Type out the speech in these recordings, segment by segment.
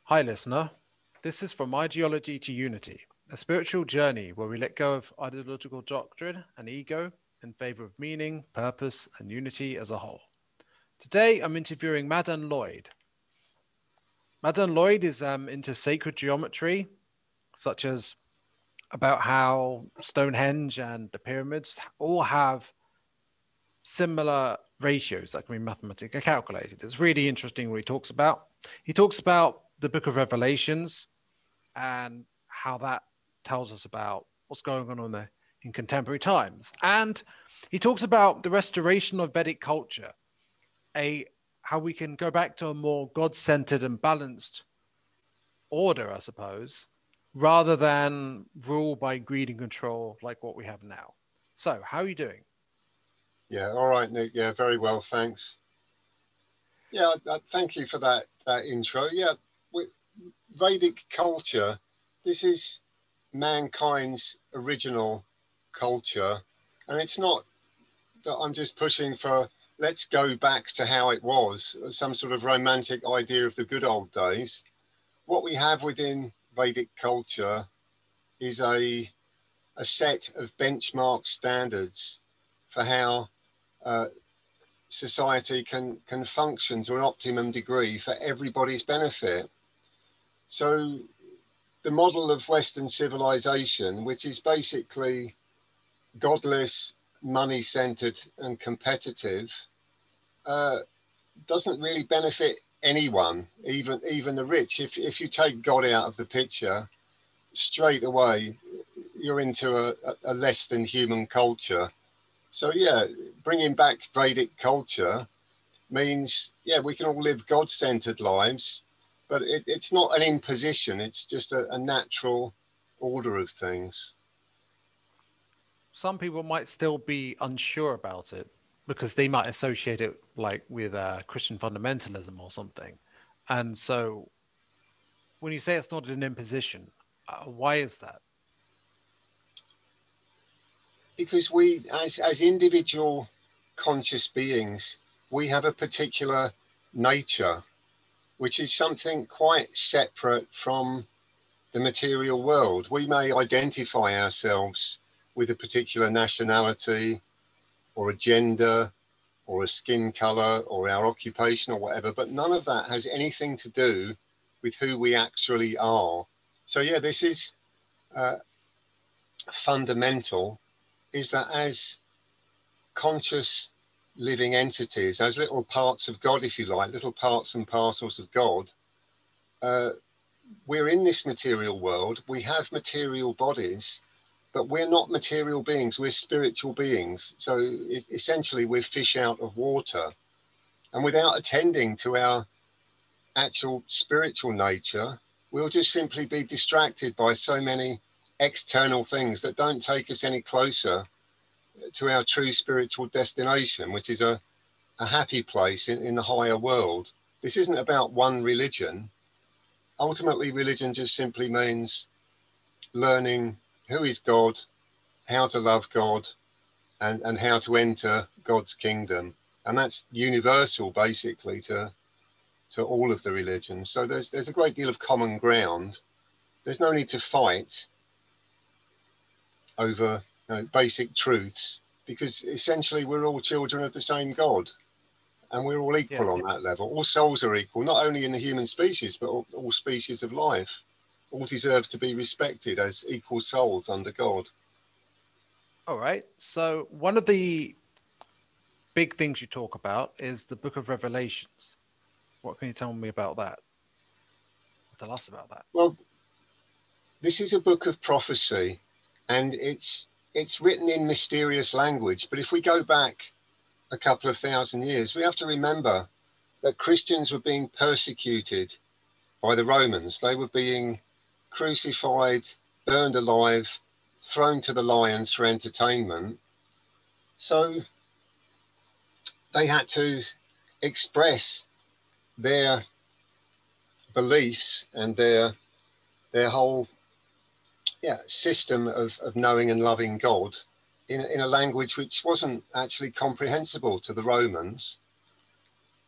Hi, listener. This is From Ideology to Unity, a spiritual journey where we let go of ideological doctrine and ego in favor of meaning, purpose, and unity as a whole. Today, I'm interviewing Madan Lloyd. Madan Lloyd is into sacred geometry, such as about how Stonehenge and the pyramids all have similar ratios that can be mathematically calculated. It's really interesting what he talks about. He talks about the Book of Revelations and how that tells us about what's going on in contemporary times. And he talks about the restoration of Vedic culture, how we can go back to a more God-centered and balanced order, I suppose, rather than rule by greed and control like what we have now. So, how are you doing? Yeah, all right, Nick. Yeah, very well, thanks. Yeah, thank you for that intro. Yeah, with Vedic culture, this is mankind's original culture, and it's not that I'm just pushing for let's go back to how it was, some sort of romantic idea of the good old days. What we have within Vedic culture is a set of benchmark standards for how uh, society can function to an optimum degree for everybody's benefit. So the model of Western civilization, which is basically godless, money-centered and competitive, uh, doesn't really benefit anyone, even the rich. If you take God out of the picture, straight away, you're into a less than human culture. So yeah, bringing back Vedic culture means, yeah, we can all live God-centered lives, but it's not an imposition. It's just a natural order of things. Some people might still be unsure about it because they might associate it like with Christian fundamentalism or something. And so when you say it's not an imposition, why is that? Because we, as individual conscious beings, we have a particular nature, which is something quite separate from the material world. We may identify ourselves with a particular nationality or a gender or a skin color or our occupation or whatever, but none of that has anything to do with who we actually are. So yeah, this is uh, fundamental, is that as conscious living entities, as little parts of God, if you like, little parts and parcels of God, uh, we're in this material world, we have material bodies, but we're not material beings, we're spiritual beings. So essentially we're fish out of water. And without attending to our actual spiritual nature, we'll just simply be distracted by so many external things that don't take us any closer to our true spiritual destination, which is a happy place in the higher world. This isn't about one religion. Ultimately, religion just simply means learning who is God, how to love God, and how to enter God's kingdom. And that's universal, basically, to all of the religions. So there's a great deal of common ground. There's no need to fight over basic truths, because essentially we're all children of the same God, and we're all Yeah. equal on that level. All souls are equal, not only in the human species, but all species of life. All deserve to be respected as equal souls under God. All right. So one of the big things you talk about is the Book of Revelations. What can you tell me about that? Tell us about that. Well, this is a book of prophecy, and it's written in mysterious language. But if we go back a couple of thousand years, we have to remember that Christians were being persecuted by the Romans. They were being crucified, burned alive, thrown to the lions for entertainment. So they had to express their beliefs and their whole system of knowing and loving God in a language which wasn't actually comprehensible to the Romans.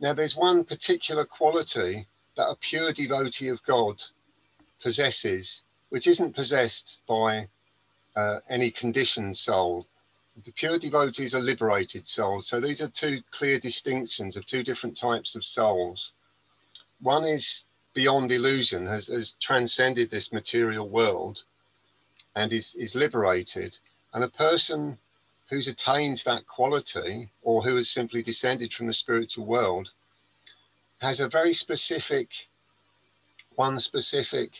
Now, there's one particular quality that a pure devotee of God possesses, which isn't possessed by any conditioned soul. The pure devotees are liberated souls. So these are two clear distinctions of two different types of souls. One is beyond illusion, has transcended this material world and is liberated. And a person who's attained that quality, or who has simply descended from the spiritual world, has a very specific, one specific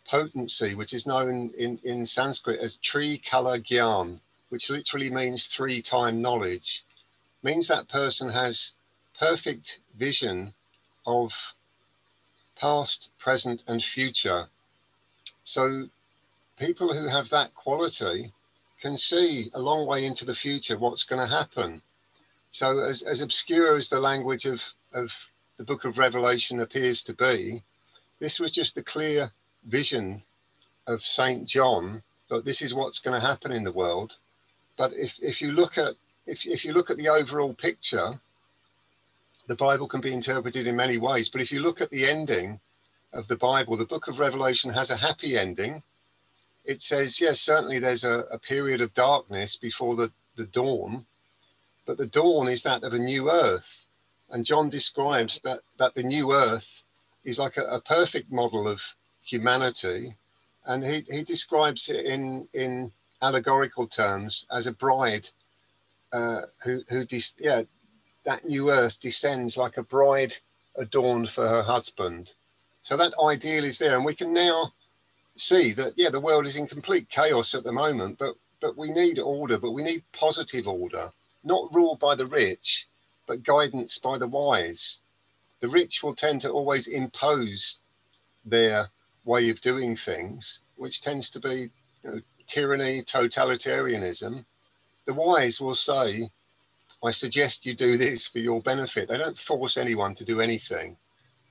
potency, which is known in Sanskrit as tri-kala gyan, which literally means three-time knowledge. Means that person has perfect vision of past, present, and future. So people who have that quality can see a long way into the future what's going to happen. So as obscure as the language of the book of Revelation appears to be, this was just the clear vision of Saint John, that this is what's going to happen in the world. But if you look at the overall picture, the Bible can be interpreted in many ways. But if you look at the ending of the Bible, the book of Revelation has a happy ending. It says, yes, certainly there's a period of darkness before the dawn, but the dawn is that of a new earth. And John describes that the new earth is like a perfect model of humanity. And he describes it in allegorical terms as a bride that new earth descends like a bride adorned for her husband. So that ideal is there. And we can now see that, yeah, the world is in complete chaos at the moment, but we need order, but we need positive order, not ruled by the rich, but guidance by the wise. The rich will tend to always impose their way of doing things, which tends to be, tyranny, totalitarianism. The wise will say, I suggest you do this for your benefit. They don't force anyone to do anything.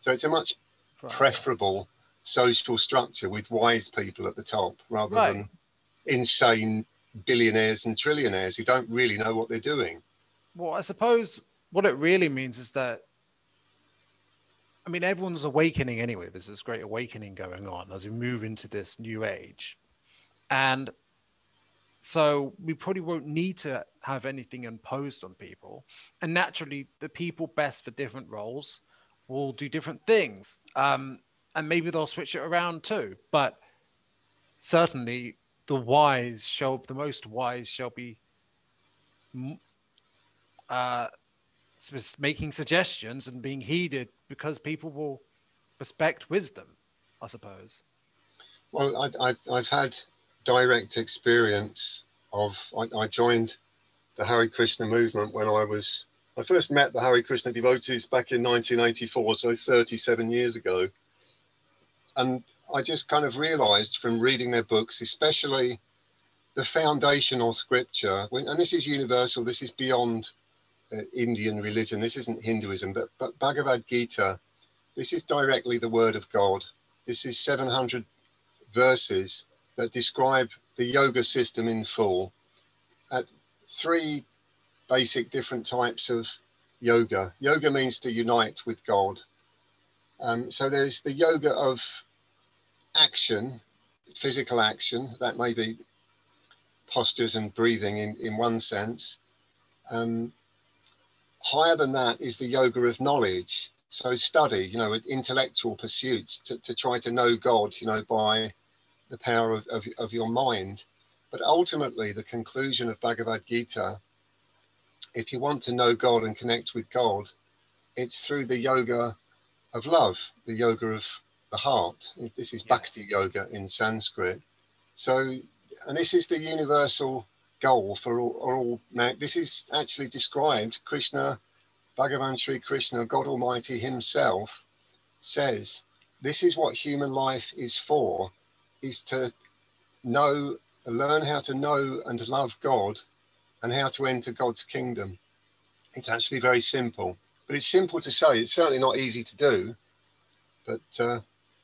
So it's a much preferable social structure with wise people at the top, rather than insane billionaires and trillionaires who don't really know what they're doing. Well, I suppose what it really means is that, I mean, everyone's awakening anyway. There's this great awakening going on as we move into this new age. And so we probably won't need to have anything imposed on people. And naturally, the people best for different roles will do different things. And maybe they'll switch it around too. But certainly the most wise shall be making suggestions and being heeded, because people will respect wisdom, I suppose. Well, I've had direct experience of, I joined the Hari Krishna movement when I first met the Hari Krishna devotees back in 1984, so 37 years ago. And I just kind of realized from reading their books, especially the foundational scripture, and this is universal, this is beyond Indian religion, this isn't Hinduism, but Bhagavad Gita, this is directly the word of God. This is 700 verses that describe the yoga system in full at three basic different types of yoga. Yoga means to unite with God. So there's the yoga of action, physical action, that may be postures and breathing in one sense. Higher than that is the yoga of knowledge. So study, intellectual pursuits to try to know God, by the power of your mind. But ultimately, the conclusion of Bhagavad Gita, if you want to know God and connect with God, it's through the yoga of love, the yoga of the heart. This is bhakti yoga in Sanskrit. So, and this is the universal goal for all. Now, this is actually described, Krishna, Bhagavan Sri Krishna, God Almighty himself says, this is what human life is for, is to learn how to know and love God and how to enter God's kingdom. It's actually very simple, but it's simple to say. It's certainly not easy to do, but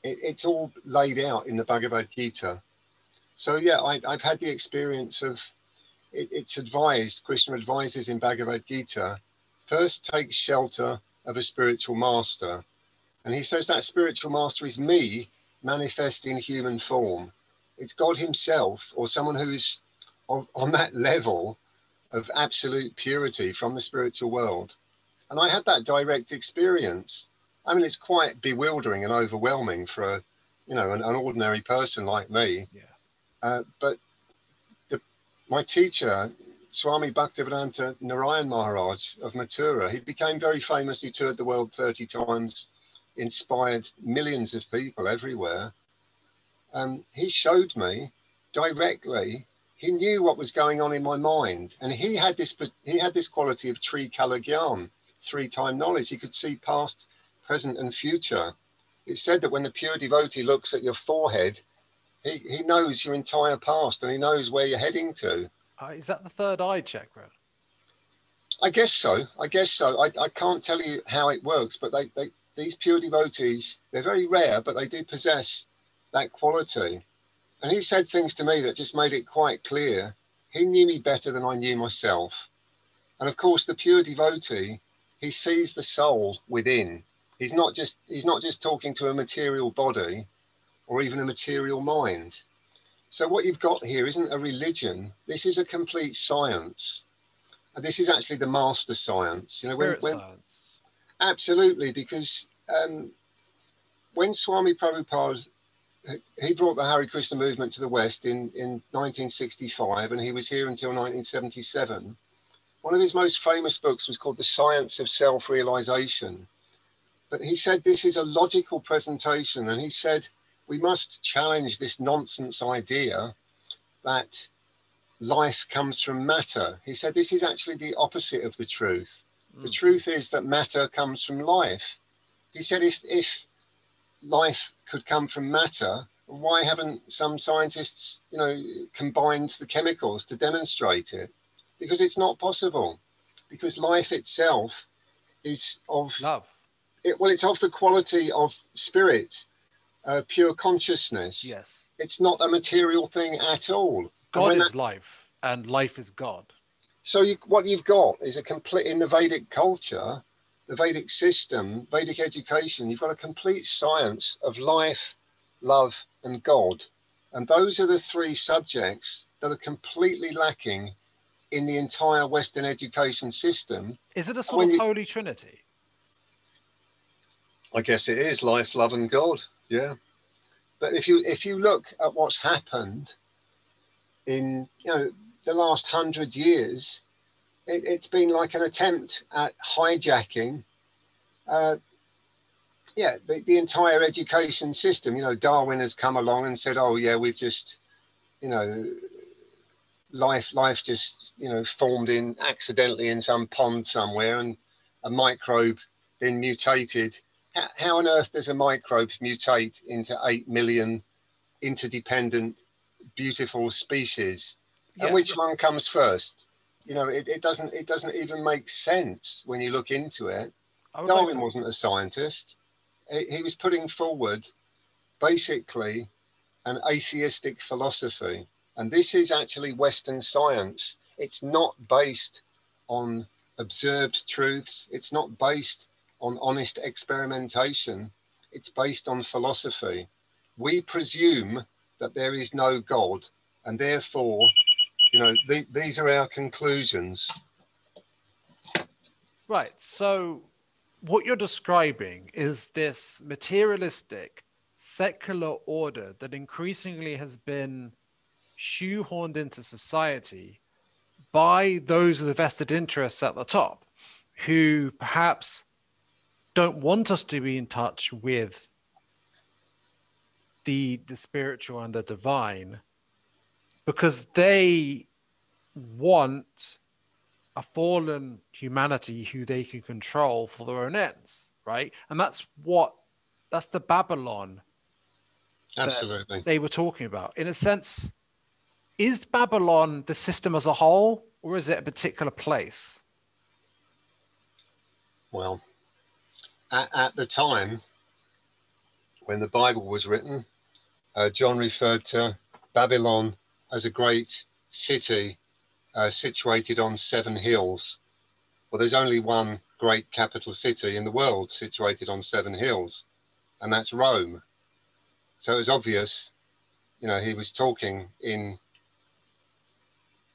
it's all laid out in the Bhagavad Gita. So yeah, I've had the experience of, it's advised, Krishna advises in Bhagavad Gita, first take shelter of a spiritual master. And he says that spiritual master is me manifest in human form. It's God himself, or someone who is on that level of absolute purity from the spiritual world. And I had that direct experience. I mean, it's quite bewildering and overwhelming for a, you know, an ordinary person like me. Yeah. But my teacher, Swami Bhaktivedanta Narayan Maharaj of Mathura, he became very famous. He toured the world 30 times, inspired millions of people everywhere. He showed me directly. He knew what was going on in my mind, and he had this quality of tri-kala gyan, three-time knowledge. He could see past, present, and future. It's said that when the pure devotee looks at your forehead, he knows your entire past, and he knows where you're heading to. Is that the third eye chakra? I guess so. I can't tell you how it works, but these pure devotees, they're very rare, but they do possess that quality. And he said things to me that just made it quite clear. He knew me better than I knew myself. And of course, the pure devotee, he sees the soul within. He's not just talking to a material body or even a material mind. So what you've got here isn't a religion. This is a complete science. And this is actually the master science. You know, Spirit science. Absolutely, because when Swami Prabhupada, he brought the Hari Krishna movement to the West in 1965, and he was here until 1977. One of his most famous books was called The Science of Self-Realization. But he said this is a logical presentation, and he said we must challenge this nonsense idea that life comes from matter. He said this is actually the opposite of the truth. The truth is that matter comes from life. He said if life could come from matter, why haven't some scientists, you know, combined the chemicals to demonstrate it? Because it's not possible. Because life itself is of love. It's of the quality of spirit, pure consciousness. Yes. It's not a material thing at all. God is life, and life is God. So what you've got is a complete, in the Vedic culture, the Vedic system, Vedic education, you've got a complete science of life, love, and God. And those are the three subjects that are completely lacking in the entire Western education system. Is it a sort of holy trinity? I guess it is life, love, and God. Yeah. But if you look at what's happened in, you know, the last 100 years, it's been like an attempt at hijacking the entire education system. You know, Darwin has come along and said, oh yeah, we've just, you know, life just, you know, formed in accidentally in some pond somewhere, and a microbe then mutated. How on earth does a microbe mutate into 8 million interdependent, beautiful species? Yeah. And which one comes first? You know, it doesn't even make sense when you look into it. Darwin wasn't a scientist. He was putting forward basically an atheistic philosophy. And this is actually Western science. It's not based on observed truths. It's not based on honest experimentation. It's based on philosophy. We presume that there is no God, and therefore, you know, these are our conclusions. Right. So what you're describing is this materialistic, secular order that increasingly has been shoehorned into society by those with vested interests at the top, who perhaps don't want us to be in touch with the spiritual and the divine, because they want a fallen humanity who they can control for their own ends, right? And that's the Babylon Absolutely that they were talking about. In a sense, is Babylon the system as a whole, or is it a particular place? Well, at the time when the Bible was written, John referred to Babylon as a great city situated on 7 hills. Well, there's only one great capital city in the world situated on 7 hills, and that's Rome. So it was obvious, you know, he was talking in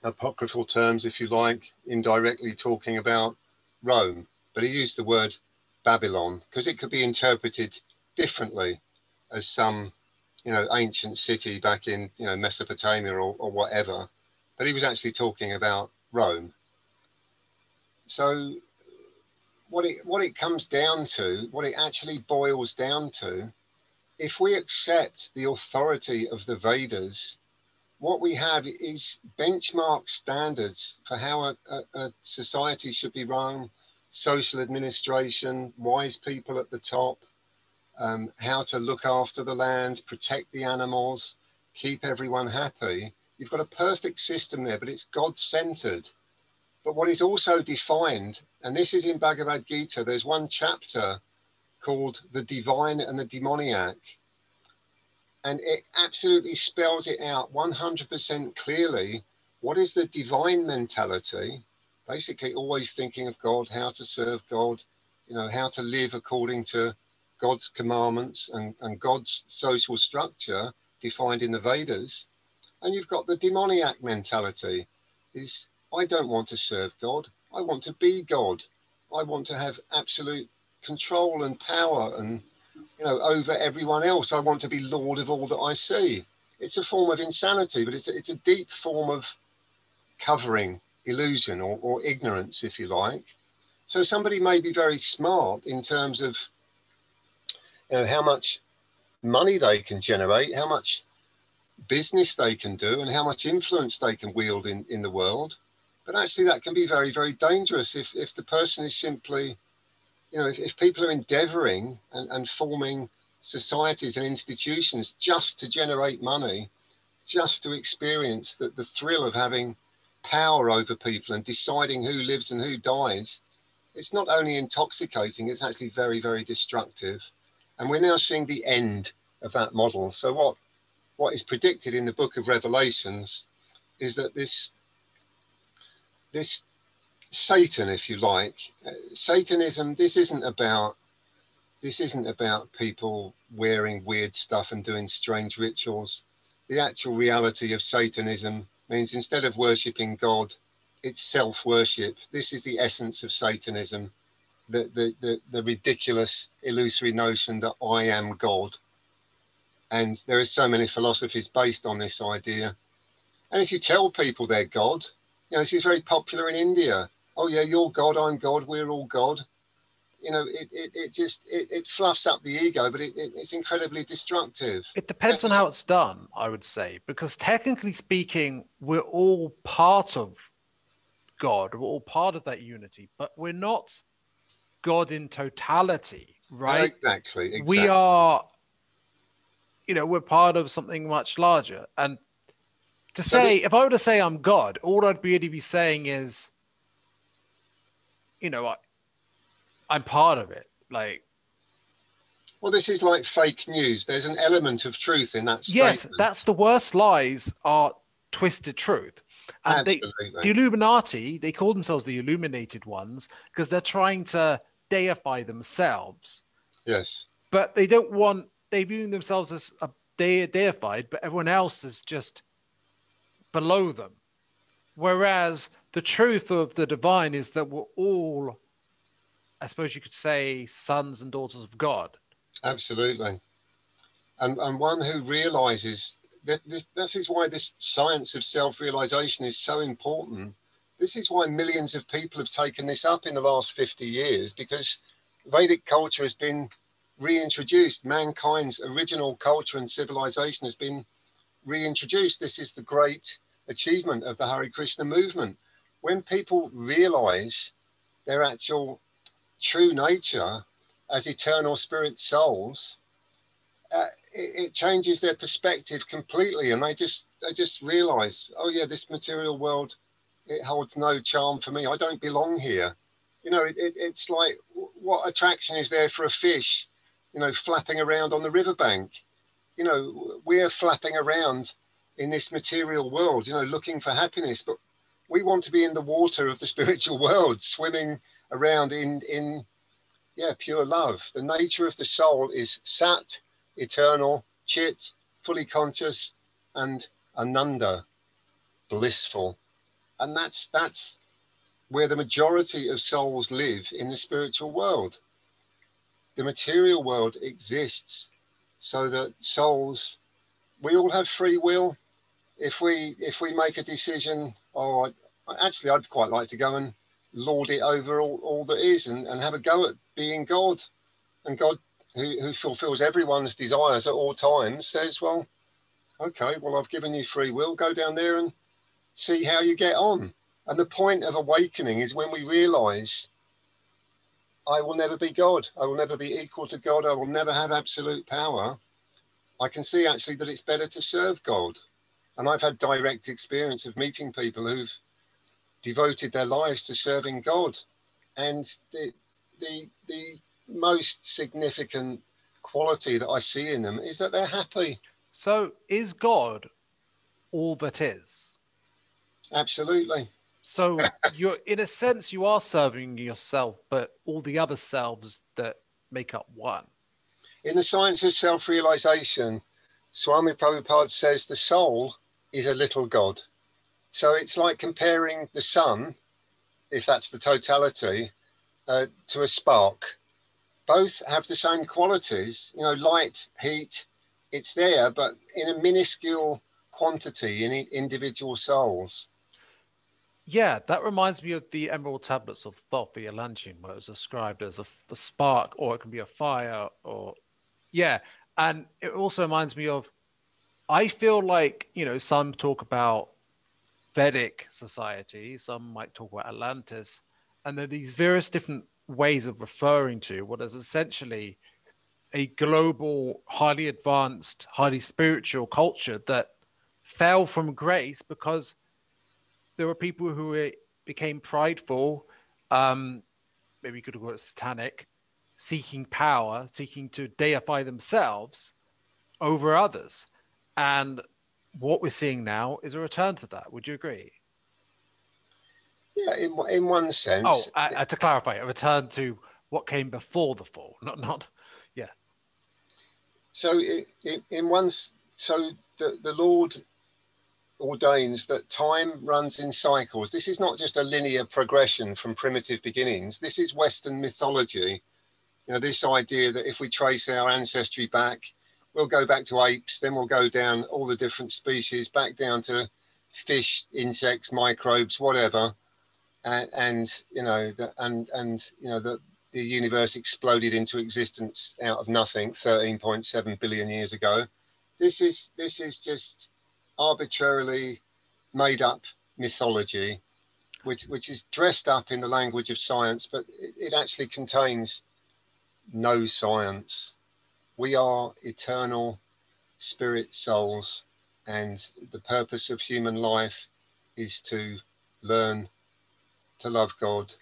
apocryphal terms, if you like, indirectly talking about Rome. But he used the word Babylon because it could be interpreted differently as some, you know, ancient city back in, you know, Mesopotamia or whatever. But he was actually talking about Rome. So what it comes down to, what it actually boils down to, if we accept the authority of the Vedas, what we have is benchmark standards for how a society should be run, social administration, wise people at the top, how to look after the land, protect the animals, keep everyone happy. You've got a perfect system there, but it's God-centered. But what is also defined, and this is in Bhagavad Gita, there's one chapter called The Divine and the Demoniac. And it absolutely spells it out 100% clearly. What is the divine mentality? Basically, always thinking of God, how to serve God, you know, how to live according to God's commandments and God's social structure defined in the Vedas. And you've got the demoniac mentality, is I don't want to serve God. I want to be God. I want to have absolute control and power and, you know, over everyone else. I want to be Lord of all that I see. It's a form of insanity, but it's a deep form of covering illusion or ignorance, if you like. So somebody may be very smart in terms of, you know, how much money they can generate, how much business they can do, and how much influence they can wield in the world. But actually that can be very, very dangerous if the person is simply, you know, if people are endeavoring and forming societies and institutions just to generate money, just to experience the thrill of having power over people and deciding who lives and who dies, it's not only intoxicating, it's actually very, very destructive. And we're now seeing the end of that model. So what is predicted in the book of Revelations is that this Satan, if you like, Satanism, this isn't about people wearing weird stuff and doing strange rituals. The actual reality of Satanism means instead of worshipping God, it's self-worship. This is the essence of Satanism, the ridiculous, illusory notion that I am God. And there are so many philosophies based on this idea. And if you tell people they're God, you know, this is very popular in India. Oh yeah, you're God, I'm God, we're all God. You know, it fluffs up the ego, but it's incredibly destructive. It depends on how it's done, I would say, because technically speaking, we're all part of God, we're all part of that unity, but we're not God in totality, right? Exactly. We are, you know, we're part of something much larger. And to say, if I were to say I'm God, all I'd really be saying is, you know, I'm part of it. Like, well, this is like fake news. There's an element of truth in that statement. Yes, that's the worst lies are twisted truth. And the Illuminati, they call themselves the illuminated ones because they're trying to deify themselves. Yes. But they view themselves as deified, but everyone else is just below them. Whereas the truth of the divine is that we're all, I suppose you could say, sons and daughters of God. Absolutely. And one who realizes that this is why this science of self-realization is so important. This is why millions of people have taken this up in the last 50 years, because Vedic culture has been reintroduced. Mankind's original culture and civilization has been reintroduced. This is the great achievement of the Hari Krishna movement. When people realize their actual true nature as eternal spirit souls, it changes their perspective completely, and they just realize, oh yeah, this material world, it holds no charm for me. I don't belong here. You know, it's like, what attraction is there for a fish, you know, flapping around on the riverbank? You know, we're flapping around in this material world, you know, looking for happiness, but we want to be in the water of the spiritual world, swimming around in Yeah, pure love. The nature of the soul is sat, eternal, chit, fully conscious, and ananda, blissful. And that's where the majority of souls live in the spiritual world. The material world exists so that souls, we all have free will. If we make a decision, oh, actually I'd quite like to go and lord it over all that is, and have a go at being God. And God, who fulfills everyone's desires at all times, says, well, okay, well, I've given you free will, go down there and see how you get on. And the point of awakening is when we realize, I will never be God, I will never be equal to God, I will never have absolute power. I can see actually that it's better to serve God. And I've had direct experience of meeting people who've devoted their lives to serving God. And the most significant quality that I see in them is that they're happy. So is God all that is? Absolutely. So you're, in a sense, you are serving yourself, but all the other selves that make up one. In the science of self-realization, Swami Prabhupada says the soul is a little God. So it's like comparing the sun, if that's the totality, to a spark. Both have the same qualities, light, heat, it's there, but in a minuscule quantity in individual souls. Yeah, that reminds me of the Emerald Tablets of Thoth, the Atlantean, where it was described as a spark, or it can be a fire, or yeah. And it also reminds me of, I feel like, some talk about Vedic society, some might talk about Atlantis, and there are these various different ways of referring to what is essentially a global, highly advanced, highly spiritual culture that fell from grace because there were people who became prideful, maybe you could call it satanic, seeking power, seeking to deify themselves over others. And what we're seeing now is a return to that. Would you agree? Yeah, in one sense. Oh, to clarify, a return to what came before the fall, not, yeah. So so the Lord ordains that time runs in cycles. This is not just a linear progression from primitive beginnings. This is Western mythology. This idea that if we trace our ancestry back, we'll go back to apes, then we'll go down all the different species, back down to fish, insects, microbes, whatever. And the universe exploded into existence out of nothing 13.7 billion years ago. This is just arbitrarily made up mythology, which is dressed up in the language of science, but it actually contains no science. We are eternal spirit souls, and the purpose of human life is to learn to love God,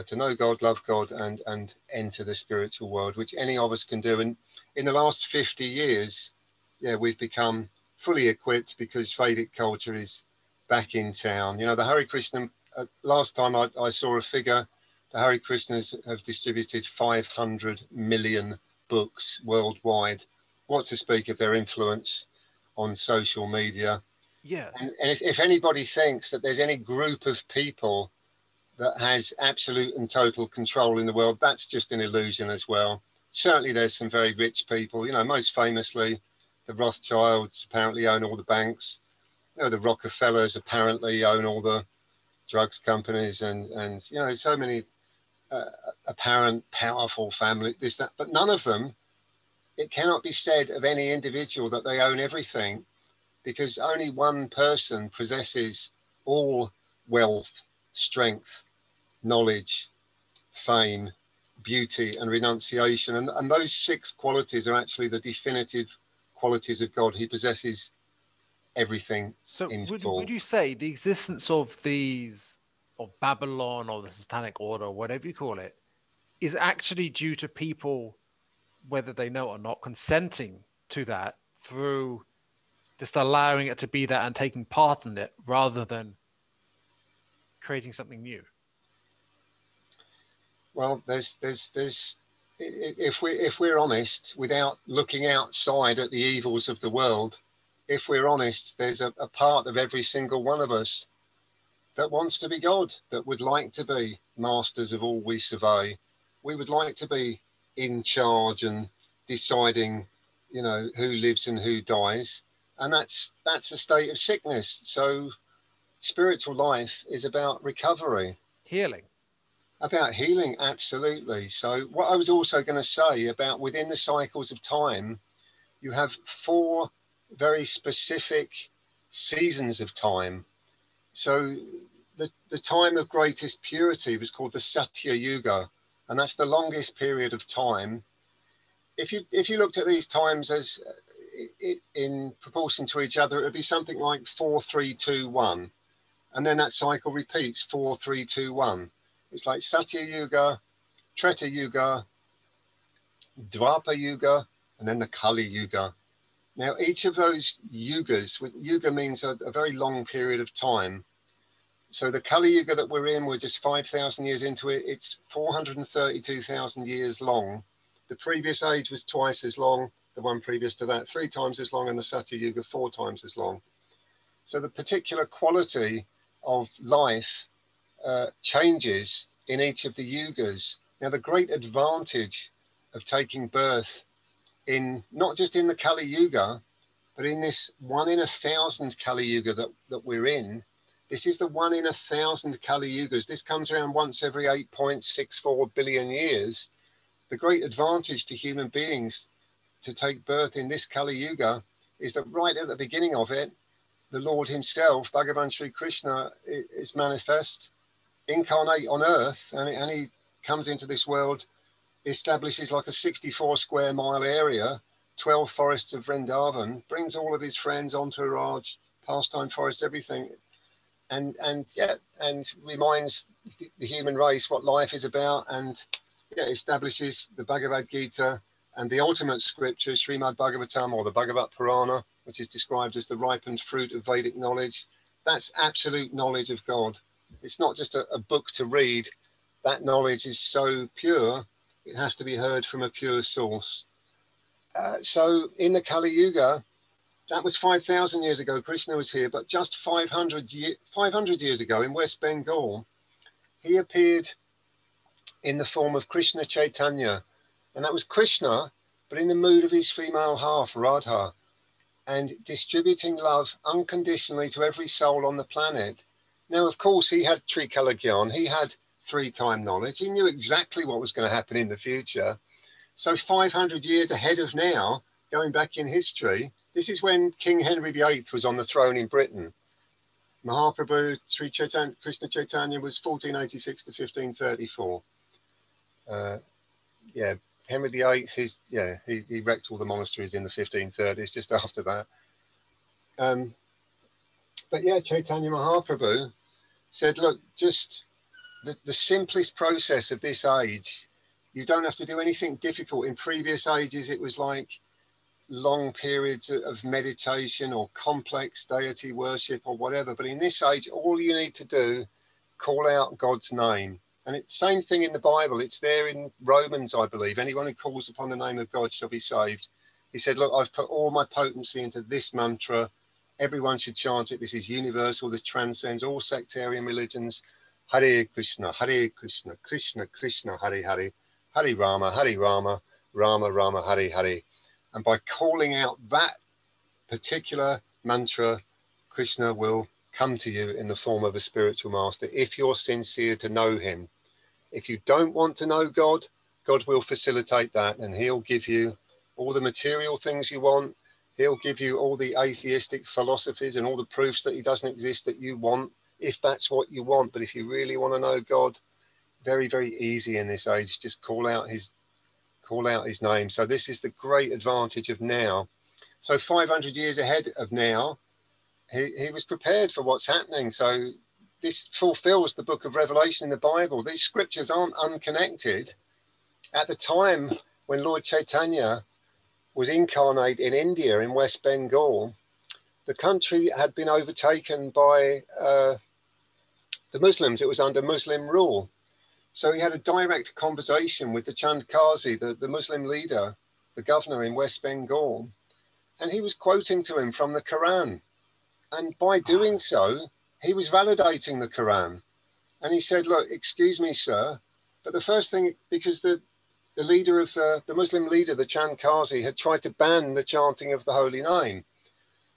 to know God, love God, and enter the spiritual world, which any of us can do. And in the last 50 years, we've become fully equipped because Vedic culture is back in town. The Hari Krishna, last time I saw a figure, the Hari Krishnas have distributed 500 million books worldwide. What to speak of their influence on social media. Yeah. And if anybody thinks that there's any group of people that has absolute and total control in the world, that's just an illusion as well. Certainly there's some very rich people, most famously the Rothschilds apparently own all the banks, the Rockefellers apparently own all the drugs companies, and so many apparent powerful family, this, that, but none of them, it cannot be said of any individual that they own everything, because only one person possesses all wealth, strength, knowledge, fame, beauty, and renunciation. And those 6 qualities are actually the definitive qualities of God. He possesses everything in full. Would you say the existence of of Babylon or the Satanic Order, or whatever you call it, is actually due to people, whether they know it or not, consenting to that through just allowing it to be there and taking part in it rather than creating something new? Well, if we're honest, without looking outside at the evils of the world, if we're honest, there's a part of every single one of us that wants to be God, that would like to be masters of all we survey. We would like to be in charge and deciding, you know, who lives and who dies. And that's a state of sickness. So spiritual life is about recovery. Healing. About healing, absolutely. So what I was also going to say about within the cycles of time, you have 4 very specific seasons of time. So the time of greatest purity was called the Satya Yuga, and that's the longest period of time. If you looked at these times as in proportion to each other, it would be something like 4, 3, 2, 1, and then that cycle repeats 4, 3, 2, 1. It's like Satya Yuga, Treta Yuga, Dwapara Yuga, and then the Kali Yuga. Now, each of those yugas, yuga means a very long period of time. So the Kali Yuga that we're in, we're just 5,000 years into it. It's 432,000 years long. The previous age was twice as long. The one previous to that, 3 times as long, and the Satya Yuga, 4 times as long. So the particular quality of life changes in each of the yugas. Now, the great advantage of taking birth in not just in the Kali Yuga, but in this 1 in 1,000 Kali Yuga that we're in. This is the 1 in 1,000 Kali Yugas. This comes around once every 8.64 billion years. The great advantage to human beings to take birth in this Kali Yuga is that right at the beginning of it, the Lord himself, Bhagavan Sri Krishna, is manifest, incarnate on earth, and he comes into this world, establishes like a 64 square mile area, 12 forests of Vrindavan, brings all of his friends, entourage, pastime forest, everything, and reminds the human race what life is about, and establishes the Bhagavad Gita and the ultimate scripture, Srimad Bhagavatam, or the Bhagavat Purana, which is described as the ripened fruit of Vedic knowledge. That's absolute knowledge of God. It's not just a book to read. That knowledge is so pure, it has to be heard from a pure source. So in the Kali Yuga, that was 5,000 years ago, Krishna was here, but just 500 years ago in West Bengal, he appeared in the form of Krishna Chaitanya. And that was Krishna, but in the mood of his female half, Radha, and distributing love unconditionally to every soul on the planet. Now, of course, he had Trikala Gyan, he had 3-time knowledge. He knew exactly what was going to happen in the future. So 500 years ahead of now, going back in history, this is when King Henry VIII was on the throne in Britain. Mahaprabhu Sri Chaitanya, Krishna Chaitanya was 1486 to 1534. Henry VIII, he wrecked all the monasteries in the 1530s, just after that. But yeah, Chaitanya Mahaprabhu said, look, just the simplest process of this age, you don't have to do anything difficult. In previous ages, it was like long periods of meditation or complex deity worship or whatever. But in this age, all you need to do, call out God's name. And it's the same thing in the Bible. It's there in Romans, I believe. Anyone who calls upon the name of God shall be saved. He said, look, I've put all my potency into this mantra. Everyone should chant it. This is universal. This transcends all sectarian religions. Hari Krishna, Krishna Krishna, Hari Hari, Hari Rama, Rama Rama, Hari Hari. And by calling out that particular mantra, Krishna will come to you in the form of a spiritual master if you're sincere to know him. If you don't want to know God, God will facilitate that, and he'll give you all the material things you want. He'll give you all the atheistic philosophies and all the proofs that he doesn't exist that you want, if that's what you want. But if you really want to know God, very, very easy in this age. Just call out his name. So this is the great advantage of now. So 500 years ahead of now, he was prepared for what's happening. So this fulfills the book of Revelation in the Bible. These scriptures aren't unconnected. At the time when Lord Chaitanya was incarnate in India, in West Bengal, the country had been overtaken by the Muslims. It was under Muslim rule. So he had a direct conversation with the Chand Kazi, the Muslim leader, the governor in West Bengal, and he was quoting to him from the Quran. And by doing so, he was validating the Quran. And he said, look, excuse me, sir, but the first thing, because the leader of the Muslim leader, the Chand Kazi, had tried to ban the chanting of the holy name.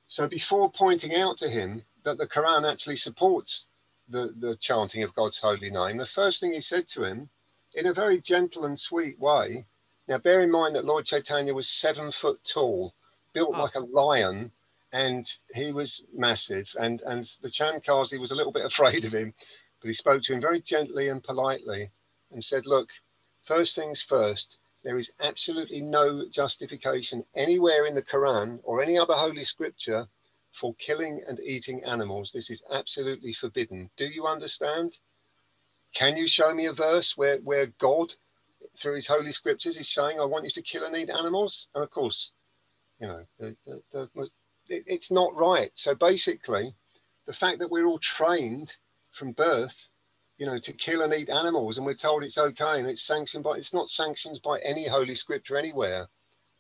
So before pointing out to him that the Quran actually supports the chanting of God's holy name, the first thing he said to him, in a very gentle and sweet way, now bear in mind that Lord Chaitanya was 7 foot tall, built like a lion, and he was massive, and the Chand Kazi was a little bit afraid of him, but he spoke to him very gently and politely and said, look, first things first, there is absolutely no justification anywhere in the Quran or any other holy scripture for killing and eating animals. This is absolutely forbidden. Do you understand? Can you show me a verse where God, through his holy scriptures, is saying, I want you to kill and eat animals? And of course, you know, it's not right. So basically, the fact that we're all trained from birth, you know, to kill and eat animals, and we're told it's okay, and it's sanctioned by, it's not sanctioned by any holy scripture anywhere.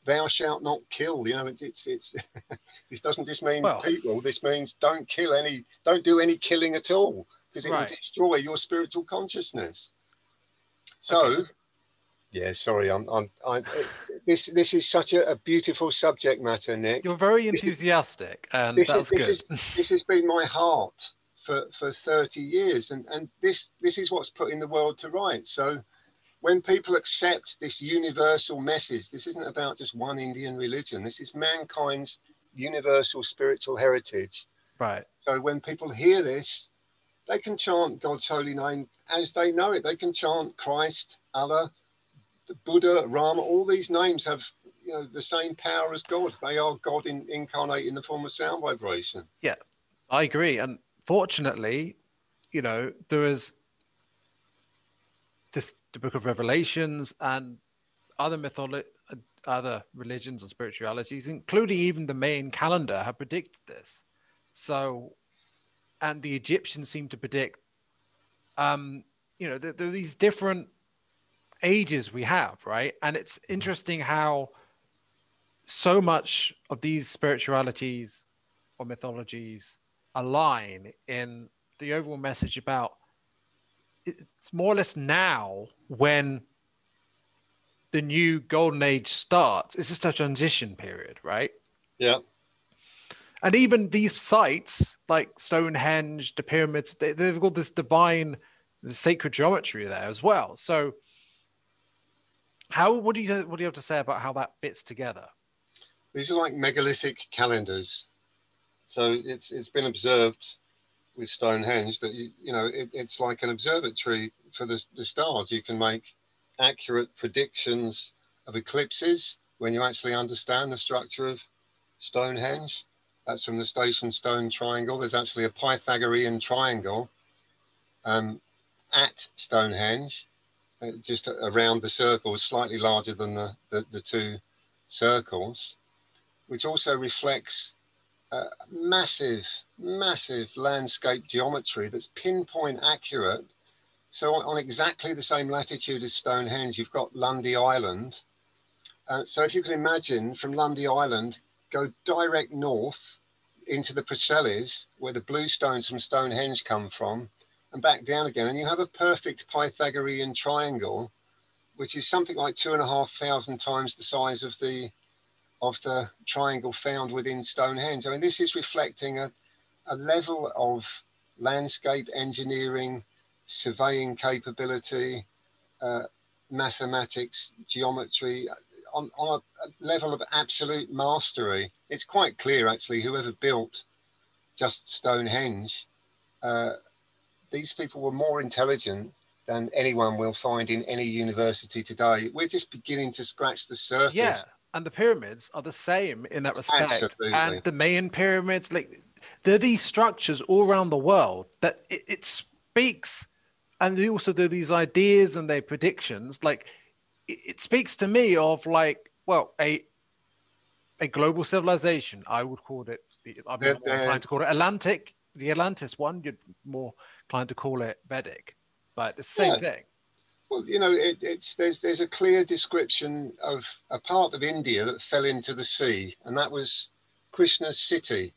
Thou shalt not kill. You know, it's this doesn't just mean people. This means don't do any killing at all, because it will destroy your spiritual consciousness. So, yeah, sorry, this is such a beautiful subject matter, Nick. You're very enthusiastic, and that's good. This has been my heart for 30 years, and this is what's putting the world to rights. So when people accept this universal message, this isn't about just one Indian religion. This is mankind's universal spiritual heritage. Right. So when people hear this, they can chant God's holy name as they know it. They can chant Christ, Allah, the Buddha, Rama. All these names have, you know, the same power as God. They are God incarnate in the form of sound vibration. Yeah, I agree. And fortunately, you know, there is this, the Book of Revelations and other other religions and spiritualities, including even the Mayan calendar, have predicted this. So, and the Egyptians seem to predict, you know, there are these different ages we have, right? And it's interesting how so much of these spiritualities or mythologies align in the overall message about it's more or less now when the new golden age starts. It's just a transition period, right? Yeah. And even these sites like Stonehenge, the pyramids, they've got this divine, the sacred geometry there as well. So what do you have to say about how that fits together? These are like megalithic calendars. So it's been observed with Stonehenge that you know it's like an observatory for the stars. You can make accurate predictions of eclipses when you actually understand the structure of Stonehenge. That's from the Station Stone Triangle. There's actually a Pythagorean triangle at Stonehenge, just around the circle, slightly larger than the two circles, which also reflects massive landscape geometry that's pinpoint accurate. So on exactly the same latitude as Stonehenge, you've got Lundy Island. So if you can imagine from Lundy Island, go direct north into the Preselles, where the blue stones from Stonehenge come from, and back down again, and you have a perfect Pythagorean triangle, which is something like 2,500 times the size of the triangle found within Stonehenge. I mean, this is reflecting a level of landscape engineering, surveying capability, mathematics, geometry, on a level of absolute mastery. It's quite clear, actually, whoever built just Stonehenge, these people were more intelligent than anyone will find in any university today. We're just beginning to scratch the surface. Yeah. And the pyramids are the same in that respect. Absolutely. And the Mayan pyramids, like there are these structures all around the world that it speaks, and also there are these ideas and their predictions. Like it speaks to me of like, well, a global civilization. I would call it. I'm more inclined to call it the Atlantis one. You're more inclined to call it Vedic, but it's the same thing. Well, you know, there's a clear description of a part of India that fell into the sea, and that was Krishna's city.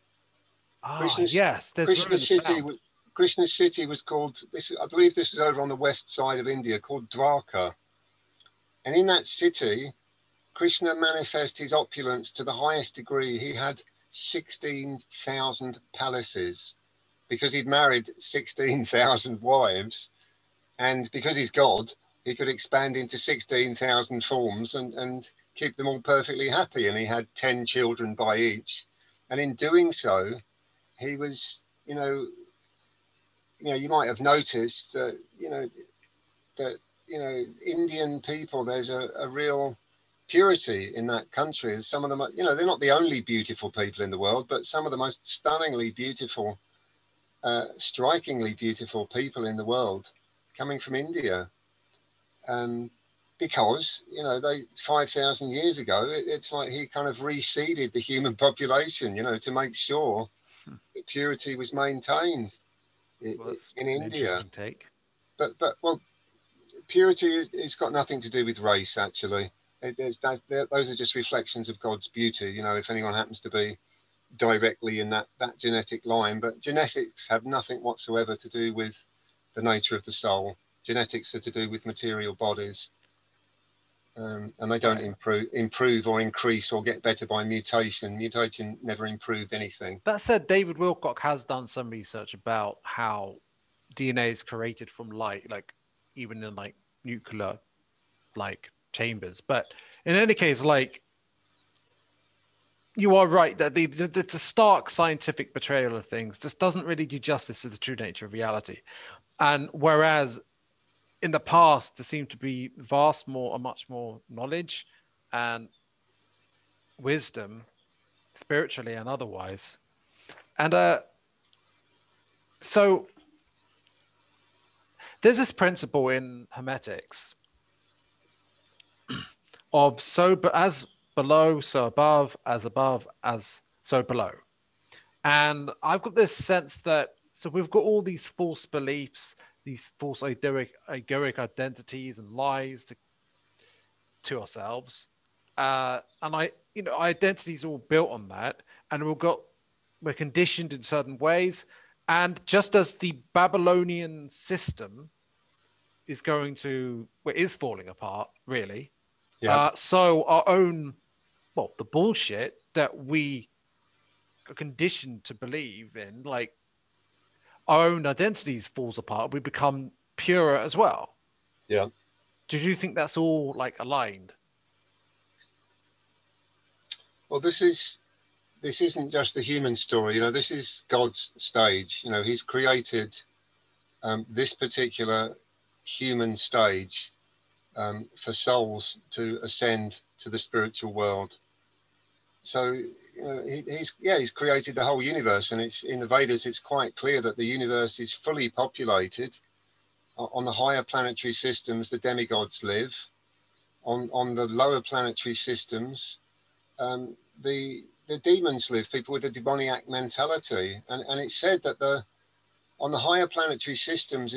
Ah, Krishna's yes, there's Krishna's ruins city. found. Krishna's city was called this. I believe this is over on the west side of India, called Dwarka. And in that city, Krishna manifested his opulence to the highest degree. He had 16,000 palaces because he'd married 16,000 wives. And because he's God, he could expand into 16,000 forms and keep them all perfectly happy. And he had 10 children by each. And in doing so, he was, you might have noticed that, Indian people, there's a real purity in that country. Some of them, they're not the only beautiful people in the world, but some of the most stunningly beautiful, strikingly beautiful people in the world coming from India. Because, they 5,000 years ago, it's like he kind of reseeded the human population, to make sure that purity was maintained Well, that's in an India. interesting take. But well, purity is got nothing to do with race, actually. Those are just reflections of God's beauty, if anyone happens to be directly in that genetic line. But genetics have nothing whatsoever to do with the nature of the soul. Genetics are to do with material bodies. And they don't improve or increase or get better by mutation. Mutation never improved anything. That said, David Wilcock has done some research about how DNA is created from light, like even in like nuclear like chambers. But in any case, like you are right that the stark scientific portrayal of things just doesn't really do justice to the true nature of reality. And whereas in the past there seemed to be much more knowledge and wisdom, spiritually and otherwise. And so there's this principle in Hermetics of as below, so above, as so below. And I've got this sense that, so we've got all these false beliefs, these false egoic identities and lies to ourselves. And identities are all built on that. And we're conditioned in certain ways. And just as the Babylonian system is falling apart, really. Yeah. So our own, the bullshit that we are conditioned to believe in, like our own identities falls apart. We become purer as well. Yeah. Do you think that's all like aligned? Well, this isn't just the human story. This is God's stage. He's created this particular human stage for souls to ascend to the spiritual world. So he's created the whole universe, and it's in the Vedas. It's quite clear that the universe is fully populated. On the higher planetary systems, the demigods live. On the lower planetary systems, the demons live. People with a demoniac mentality, and it's said that on the higher planetary systems,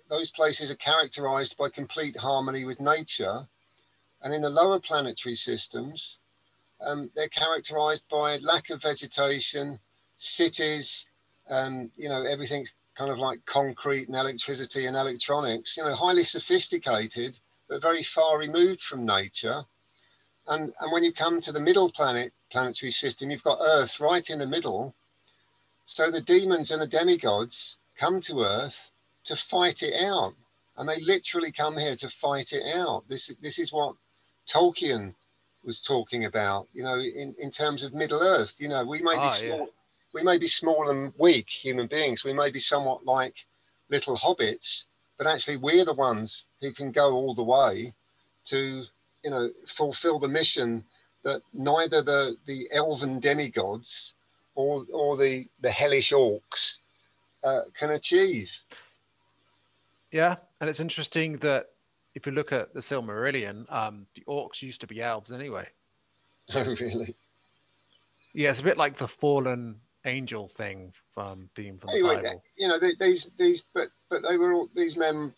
those places are characterized by complete harmony with nature, and in the lower planetary systems, they're characterized by lack of vegetation, cities, everything's kind of like concrete and electricity and electronics, highly sophisticated, but very far removed from nature. And when you come to the middle planetary system, you've got Earth right in the middle. So the demons and the demigods come to Earth to fight it out. And they literally come here to fight it out. This is what Tolkien was talking about, in terms of Middle Earth. We may be small. Yeah. We may be small and weak human beings. We may be somewhat like little hobbits, but actually we're the ones who can go all the way to, fulfill the mission that neither the elven demigods or the hellish orcs can achieve. Yeah, and it's interesting that if you look at the Silmarillion, the orcs used to be elves anyway. Oh, really? Yeah, it's a bit like the fallen angel thing from the Bible. But they were all these men,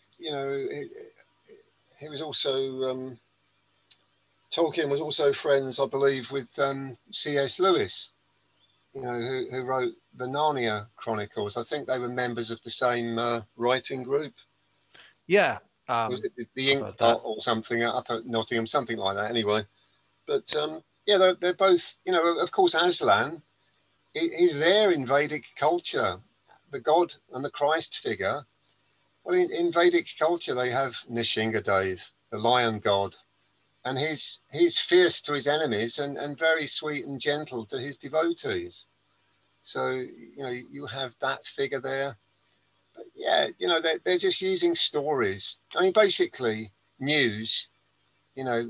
he was also Tolkien was also friends, I believe, with C.S. Lewis, you know, who wrote the Narnia Chronicles. I think they were members of the same writing group. Yeah, Was it the I've Ink heard that. Pot or something up at Nottingham, something like that. Anyway, but yeah, they're both, you know, of course, Aslan is there in Vedic culture, the god and the Christ figure. Well, in Vedic culture, they have Nishingadev, the lion god, and he's fierce to his enemies and very sweet and gentle to his devotees. So, you know, you have that figure there. But yeah, you know, they're just using stories. I mean, basically, news, you know,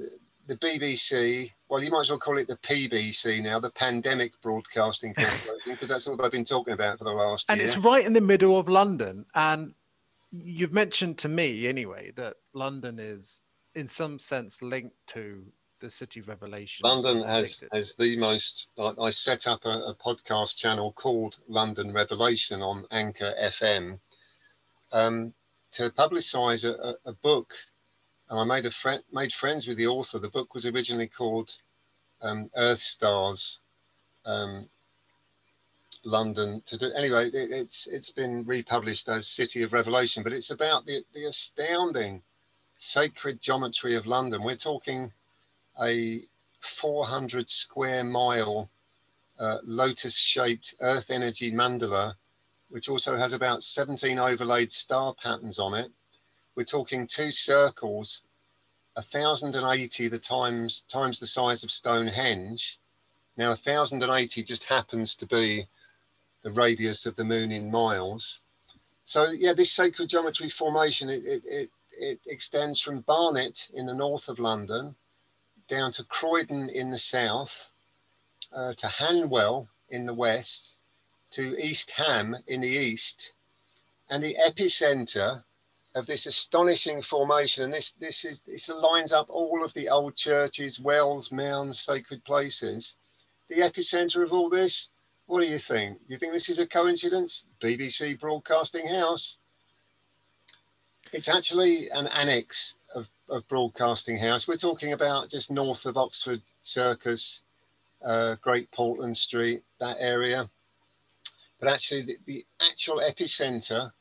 the BBC, well, you might as well call it the PBC now, the Pandemic Broadcasting Corporation, because that's all they've been talking about for the last And it's year. right in the middle of London. And you've mentioned to me anyway that London is in some sense linked to the city of revelation. London Predicted. has the most. I set up a podcast channel called London Revelation on Anchor FM to publicise a book, and I made friends with the author. The book was originally called Earth Stars, London. Anyway, it's been republished as City of Revelation, but it's about the astounding sacred geometry of London. We're talking a 400 square mile lotus-shaped earth energy mandala, which also has about 17 overlaid star patterns on it. We're talking 2 circles, 1,080 times the size of Stonehenge. Now, 1,080 just happens to be the radius of the moon in miles. So, yeah, this sacred geometry formation, it extends from Barnet in the north of London down to Croydon in the south, to Hanwell in the west, to East Ham in the east, and the epicenter of this astonishing formation. And this lines up all of the old churches, wells, mounds, sacred places. The epicenter of all this, what do you think? Do you think this is a coincidence? BBC Broadcasting House. It's actually an annex of Broadcasting House. We're talking about just north of Oxford Circus, Great Portland Street, that area. But actually, the actual epicenter,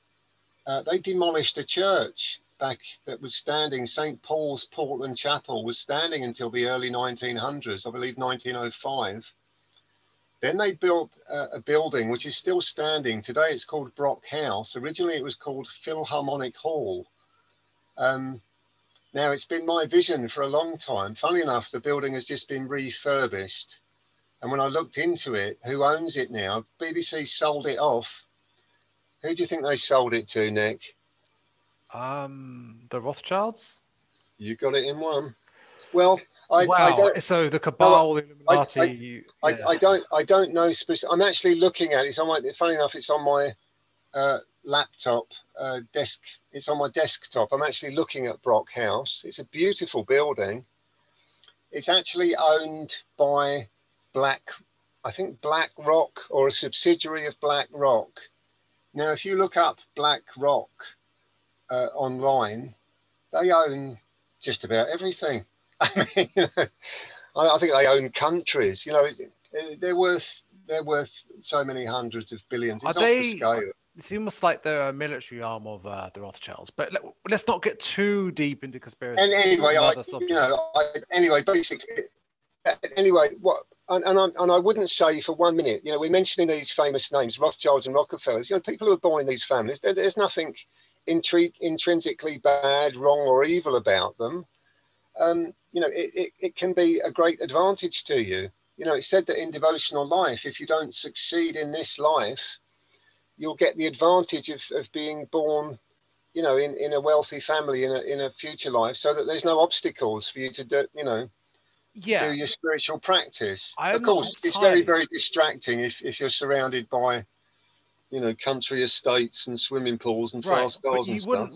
they demolished a church back that was standing. St. Paul's Portland Chapel was standing until the early 1900s, I believe 1905. Then they built a building which is still standing. Today it's called Brock House. Originally it was called Philharmonic Hall. Now it's been my vision for a long time. Funnily enough, the building has just been refurbished. And when I looked into it, who owns it now? BBC sold it off. Who do you think they sold it to, Nick? The Rothschilds. You got it in one. Well, I Wow. don't. So the No, cabal, the Illuminati. I don't know. I'm actually looking at it. It's on my. Funny enough, it's on my laptop desk. It's on my desktop. I'm actually looking at Brock House. It's a beautiful building. It's actually owned by I think BlackRock, or a subsidiary of BlackRock. Now, if you look up BlackRock online, they own just about everything. I mean, I think they own countries. You know, they're worth so many hundreds of billions. It's Are off the they? scale. It almost like they're a military arm of the Rothschilds. But let's not get too deep into conspiracy. And anyway, basically, what? And I wouldn't say for 1 minute, you know, we're mentioning these famous names, Rothschilds and Rockefellers. You know, people who are born in these families, there's nothing intrinsically bad, wrong, or evil about them. You know, it can be a great advantage to you. You know, it's said that in devotional life, if you don't succeed in this life, you'll get the advantage of being born, you know, in a wealthy family in a future life, so that there's no obstacles for you to do, you know, do your spiritual practice. Of course, it's very, very distracting if you're surrounded by, you know, country estates and swimming pools and fast cars and stuff.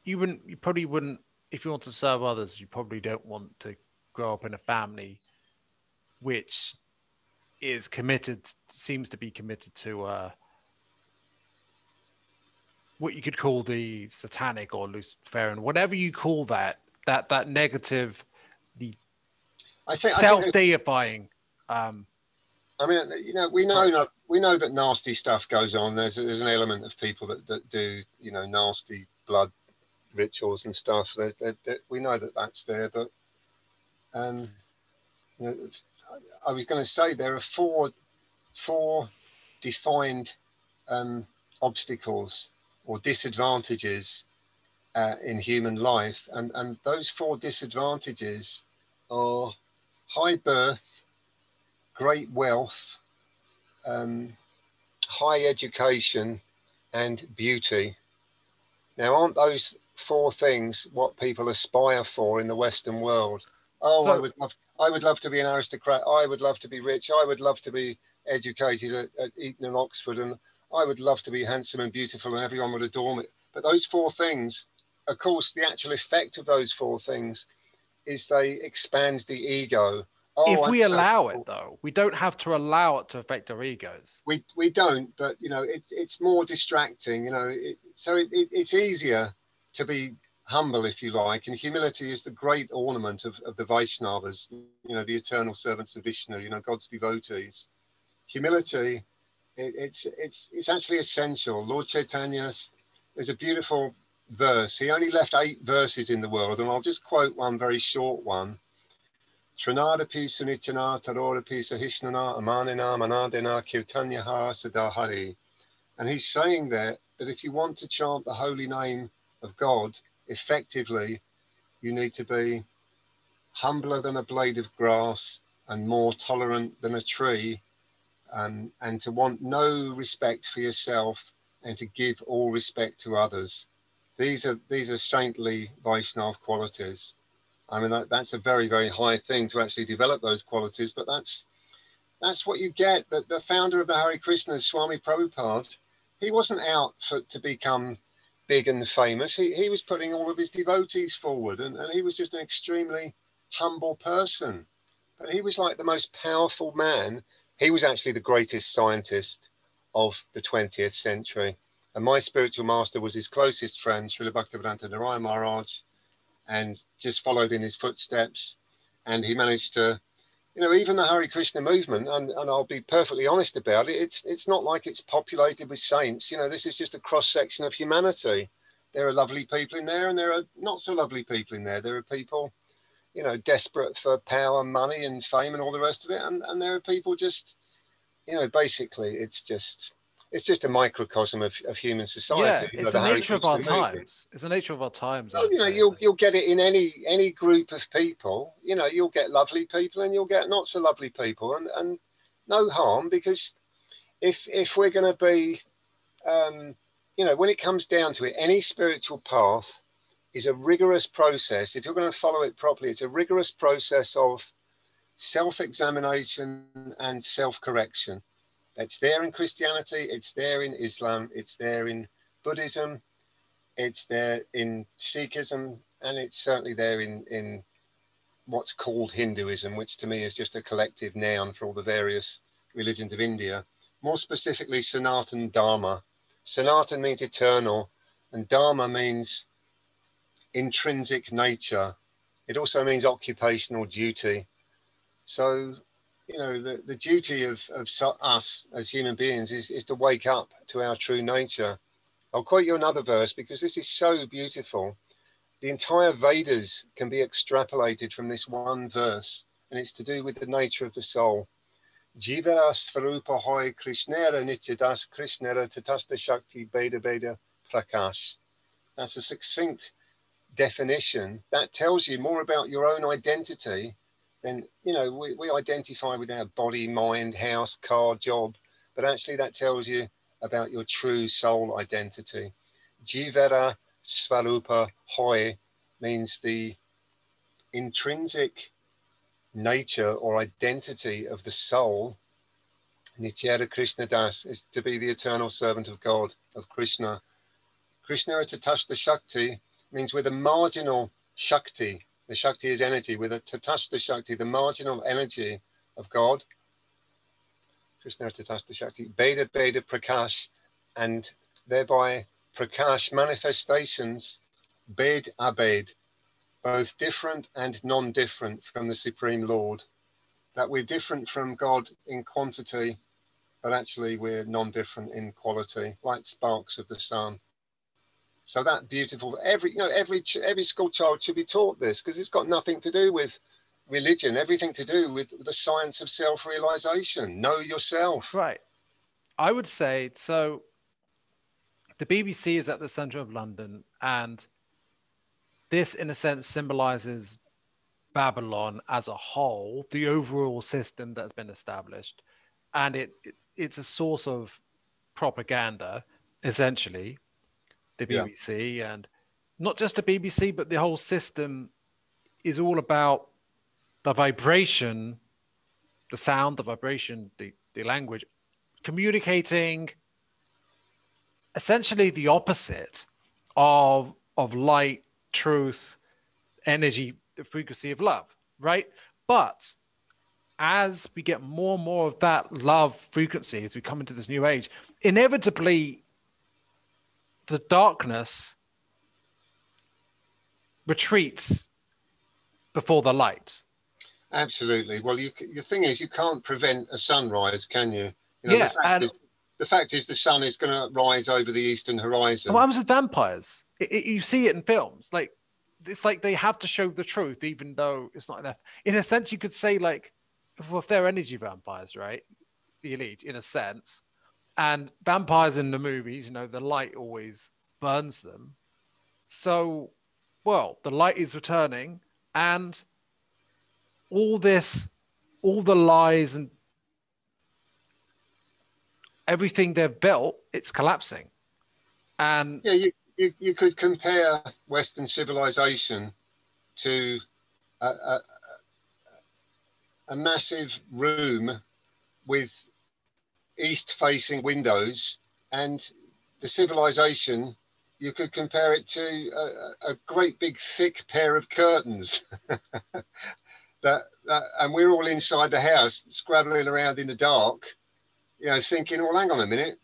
You probably wouldn't, if you want to serve others, you probably don't want to grow up in a family which seems to be committed to what you could call the satanic or Luciferian, whatever you call that negative, the I think self-deifying. I mean, you know, we know that nasty stuff goes on. There's an element of people that do, you know, nasty blood rituals and stuff. We know that that's there, but you know, I was going to say there are four defined obstacles or disadvantages in human life, and those four disadvantages are high birth, great wealth, high education, and beauty. Now, aren't those four things what people aspire for in the Western world? Oh, So I would love to be an aristocrat. I would love to be rich. I would love to be educated at Eton and Oxford, and I would love to be handsome and beautiful, and everyone would adore me. But those four things, of course, the actual effect of those four things is they expand the ego. Oh, if I'm we so allow it, cool. though, we don't have to allow it to affect our egos. We don't, but you know, it's more distracting. You know, it's easier to be humble, if you like, and humility is the great ornament of the Vaishnavas. You know, the eternal servants of Vishnu. You know, God's devotees. Humility, it's actually essential. Lord Chaitanya, there's a beautiful verse. He only left 8 verses in the world, and I'll just quote one very short one. Trinadapi Sunichana Tarodapi Sahishnana Amanina Manadena Kirtanyaha Sadahari. And he's saying that if you want to chant the holy name of God effectively, you need to be humbler than a blade of grass and more tolerant than a tree, and to want no respect for yourself and to give all respect to others. These are saintly Vaishnav qualities. I mean, that's a very, very high thing to actually develop those qualities, but that's what you get. The founder of the Hari Krishna, Swami Prabhupada, he wasn't out to become big and famous. He was putting all of his devotees forward, and he was just an extremely humble person. But he was like the most powerful man. He was actually the greatest scientist of the 20th century. And my spiritual master was his closest friend, Srila Bhaktivedanta Narayana Maharaj, and just followed in his footsteps. And he managed to, you know, even the Hari Krishna movement, and I'll be perfectly honest about it, it's not like it's populated with saints. You know, this is just a cross-section of humanity. There are lovely people in there, and there are not so lovely people in there. There are people, you know, desperate for power, money, and fame, and all the rest of it. And there are people just, you know, basically it's just a microcosm of human society. Yeah, You know, it's the the Hari nature of Krishna our movement. times. It's the nature of our times, Well, I'd you know, say. you'll get it in any group of people. You know, you'll get lovely people and you'll get not so lovely people, and no harm, because if we're going to be, you know, when it comes down to it, any spiritual path is a rigorous process. If you're going to follow it properly, it's a rigorous process of self-examination and self-correction. It's there in Christianity, it's there in Islam, it's there in Buddhism, it's there in Sikhism, and it's certainly there in what's called Hinduism, which to me is just a collective noun for all the various religions of India. More specifically, Sanatan Dharma. Sanatan means eternal, and Dharma means intrinsic nature. It also means occupational duty. So, you know, the duty of us as human beings is to wake up to our true nature. I'll quote you another verse because this is so beautiful. The entire Vedas can be extrapolated from this one verse, and it's to do with the nature of the soul. Jivara Svarupa Hoy Krishnera Nityadas Krishnera Tatasta Shakti Beda Beda Prakash. That's a succinct definition that tells you more about your own identity than, you know, we identify with our body, mind, house, car, job, but actually that tells you about your true soul identity. Jivara Svarupa Hoy means the intrinsic nature or identity of the soul. Nityara Krishna Das is to be the eternal servant of God, of Krishna. Krishna Tatashta Shakti means with a marginal Shakti. The Shakti is energy. With a Tatashta Shakti, the marginal energy of God. Krishna Tatashta Shakti. Beda Beda Prakash, and thereby Prakash manifestations, bed abed, both different and non-different from the Supreme Lord. That we're different from God in quantity, but actually we're non-different in quality, like sparks of the sun. So that beautiful, every school child should be taught this, because it's got nothing to do with religion, everything to do with the science of self-realization. Know yourself. Right. I would say, so the BBC is at the center of London, and this, in a sense, symbolizes Babylon as a whole, the overall system that's been established. And it's a source of propaganda, essentially, the Yeah. BBC. And not just the BBC, but the whole system is all about the vibration, the sound, the vibration, the language, communicating essentially the opposite of light, truth, energy, the frequency of love, right? But as we get more and more of that love frequency, as we come into this new age, inevitably the darkness retreats before the light. Absolutely. Well, the thing is, you can't prevent a sunrise, can you? Yeah, the fact is the sun is going to rise over the eastern horizon. What happens with vampires? You see it in films. Like, it's like they have to show the truth, even though it's not enough. In a sense, you could say, like, well, if they're energy vampires, right? The elite, in a sense. And vampires in the movies, the light always burns them. So, well, the light is returning, and all the lies and everything they've built, it's collapsing. And yeah, you could compare Western civilization to a massive room with east-facing windows, and the civilization, you could compare it to a great big thick pair of curtains. And we're all inside the house, scrabbling around in the dark, thinking, well, hang on a minute,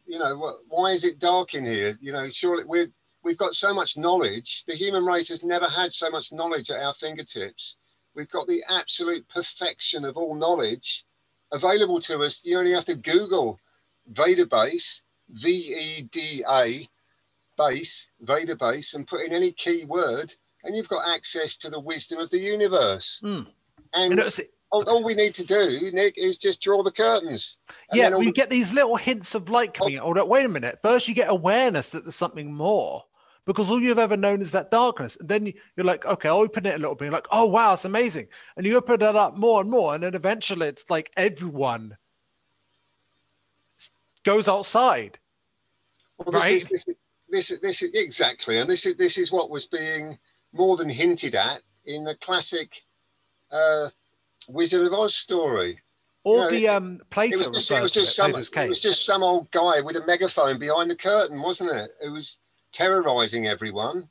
why is it dark in here? Surely we've got so much knowledge. The human race has never had so much knowledge at our fingertips. We've got the absolute perfection of all knowledge available to us. You only have to Google Veda base, VEDA base, Veda base, and put in any key word, and you've got access to the wisdom of the universe. And all we need to do, Nick, is just draw the curtains. Yeah, we get these little hints of light coming out. Hold up, wait a minute. First, you get awareness that there's something more, because all you've ever known is that darkness. And then you're like, okay, I'll open it a little bit. You're like, oh, wow, it's amazing. And you open it up more and more. And then eventually it's like everyone goes outside. Well, right? This is exactly. And this is what was being more than hinted at in the classic Wizard of Oz story. Or Plato. It was just some old guy with a megaphone behind the curtain, wasn't it? It was terrorizing everyone,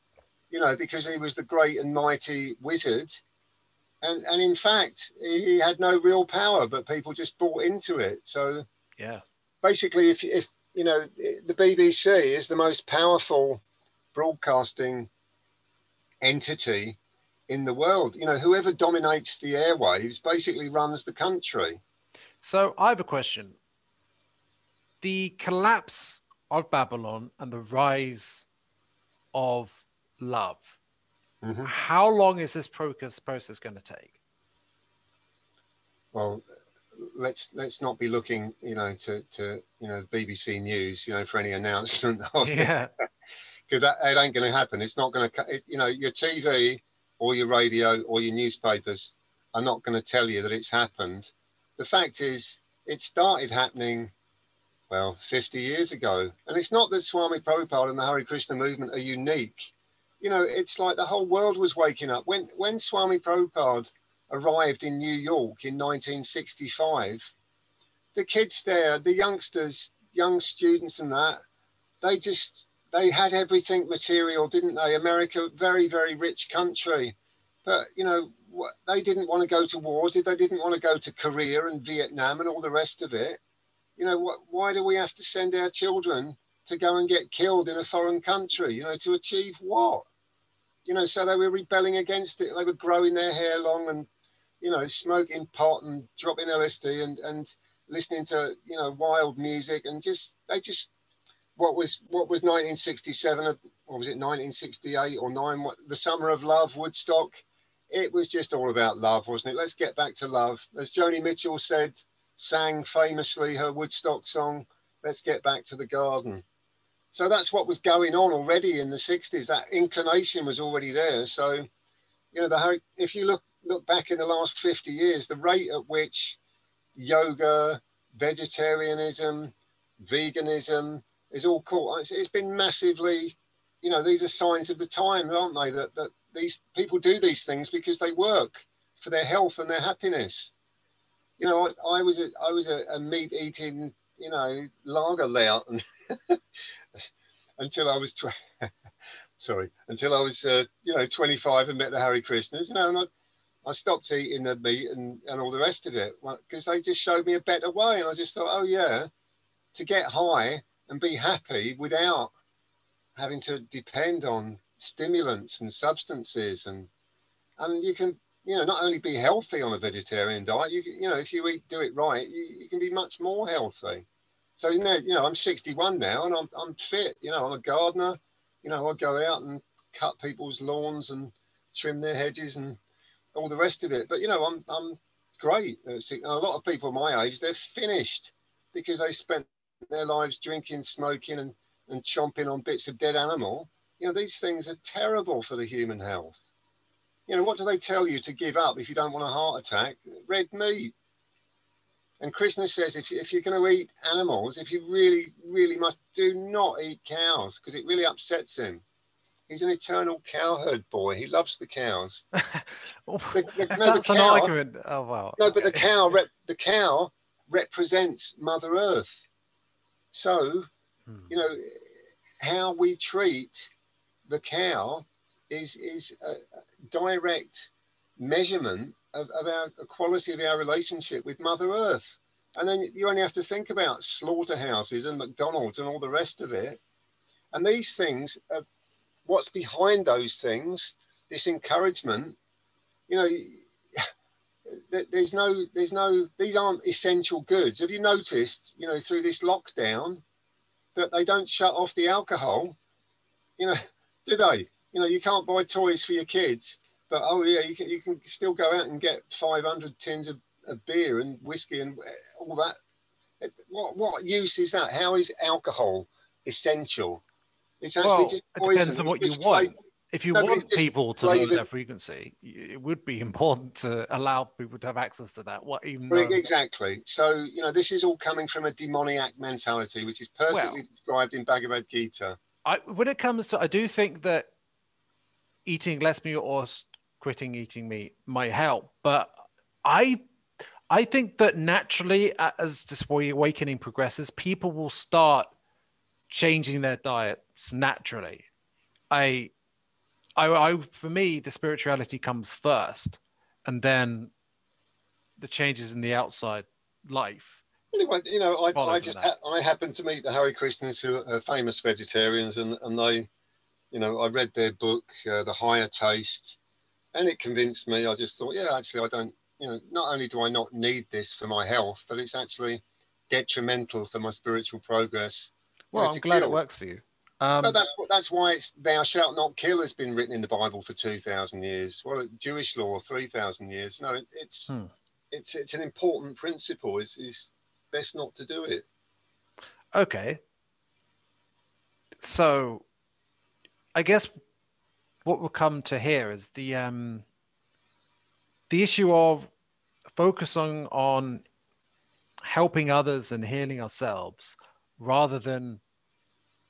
because he was the great and mighty wizard. And in fact, he had no real power, but people just bought into it. So yeah, basically, if the BBC is the most powerful broadcasting entity in the world. Whoever dominates the airwaves basically runs the country. So I have a question. The collapse of Babylon and the rise of love, how long is this process going to take? Well, let's not be looking, to the BBC News, for any announcement. Yeah. Because it ain't going to happen. It's not going to, your TV or your radio or your newspapers are not going to tell you that it's happened. The fact is, it started happening, 50 years ago. And it's not that Swami Prabhupada and the Hari Krishna movement are unique. It's like the whole world was waking up. When Swami Prabhupada arrived in New York in 1965, the kids there, the youngsters, young students and that, they had everything material, didn't they? America, very, very rich country. But, they didn't want to go to war, did they? Didn't want to go to Korea and Vietnam and all the rest of it. Why do we have to send our children to go and get killed in a foreign country, you know, to achieve what? You know, so they were rebelling against it. They were growing their hair long and, you know, smoking pot and dropping LSD and listening to, you know, wild music, and what was 1967, or was it 1968 or 9, the Summer of Love, Woodstock? It was just all about love, wasn't it? Let's get back to love. As Joni Mitchell sang famously her Woodstock song, let's get back to the garden. So that's what was going on already in the 60s. That inclination was already there. So, you know, if you look back in the last 50 years, the rate at which yoga, vegetarianism, veganism is all caught, it's been massively, you know, these are signs of the time, aren't they? That these people do these things because they work for their health and their happiness. You know, I was a meat eating, you know, lager lout and until I was until I was you know, 25 and met the Hari Krishnas, you know, and I stopped eating the meat and all the rest of it because they just showed me a better way. And I just thought, oh yeah, to get high and be happy without having to depend on stimulants and substances, and you can, you know, not only be healthy on a vegetarian diet, you know, if you do it right, you can be much more healthy. So, you know, I'm 61 now and I'm fit, you know, I'm a gardener, you know, I go out and cut people's lawns and trim their hedges and all the rest of it. But, you know, I'm great. And a lot of people my age, they're finished because they spent their lives drinking, smoking and chomping on bits of dead animal. You know, these things are terrible for the human health. You know, what do they tell you to give up if you don't want a heart attack? Red meat. And Krishna says, if you're going to eat animals, if you really, really must, do not eat cows because it really upsets him. He's an eternal cowherd boy. He loves the cows. That's an argument. Oh, wow. No, okay. But the cow represents Mother Earth. So, you know, how we treat the cow is a direct measurement of our quality of our relationship with Mother Earth. And then you only have to think about slaughterhouses and McDonald's and all the rest of it. And these things, what's behind those things, this encouragement, you know, these aren't essential goods. Have you noticed, you know, through this lockdown that they don't shut off the alcohol? You know, do they? You know, you can't buy toys for your kids, but oh yeah, you can still go out and get 500 tins of beer and whiskey and all that. What use is that? How is alcohol essential? It's actually just poison. It depends on what you want. If you want people to lower their frequency, it would be important to allow people to have access to that. Exactly. So, you know, this is all coming from a demoniac mentality, which is perfectly described in Bhagavad Gita. When it comes to, I do think that eating less meat or quitting eating meat might help, but I think that naturally, as this awakening progresses, people will start changing their diets naturally. For me, the spirituality comes first, and then the changes in the outside life. Anyway, you know, I happened to meet the Hari Krishnas, who are famous vegetarians, and they, you know, I read their book, The Higher Taste, and it convinced me. I just thought, yeah, actually, I don't, you know, not only do I not need this for my health, but it's actually detrimental for my spiritual progress. Well, I'm glad it works for you. But that's why it's "Thou shalt not kill" has been written in the Bible for 2,000 years. Well, Jewish law 3,000 years. No, it's an important principle. It's best not to do it. Okay. So, I guess what we'll come to here is the issue of focusing on helping others and healing ourselves rather than,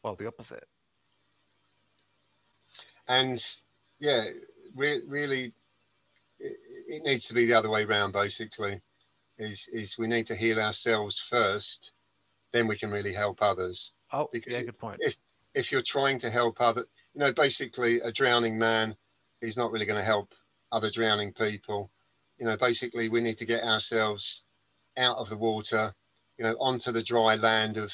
well, the opposite. And yeah, really, it needs to be the other way around. Basically, is we need to heal ourselves first, then we can really help others. Oh, because yeah, good point. If you're trying to help other, you know, basically a drowning man is not really going to help other drowning people. You know, basically we need to get ourselves out of the water, you know, onto the dry land of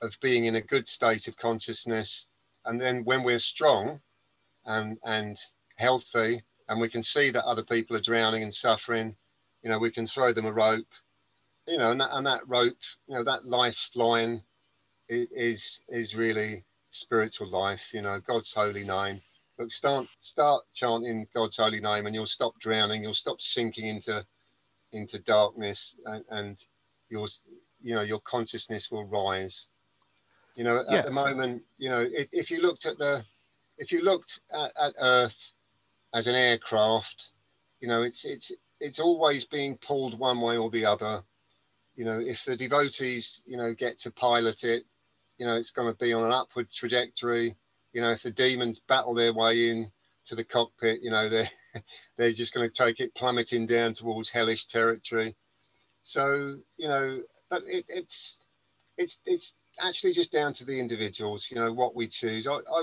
of being in a good state of consciousness. And then when we're strong and healthy, and we can see that other people are drowning and suffering, you know, we can throw them a rope, you know, and that rope, you know, that lifeline is really spiritual life, you know, God's holy name. Look, start chanting God's holy name, and you'll stop drowning. You'll stop sinking into darkness, and your, you know, your consciousness will rise. You know, at the moment, you know, if you looked at Earth as an aircraft, you know, it's always being pulled one way or the other. You know, if the devotees, you know, get to pilot it, you know, it's going to be on an upward trajectory. You know, if the demons battle their way in to the cockpit, you know, they're just going to take it plummeting down towards hellish territory. So, you know, but it's actually just down to the individuals, you know, what we choose. I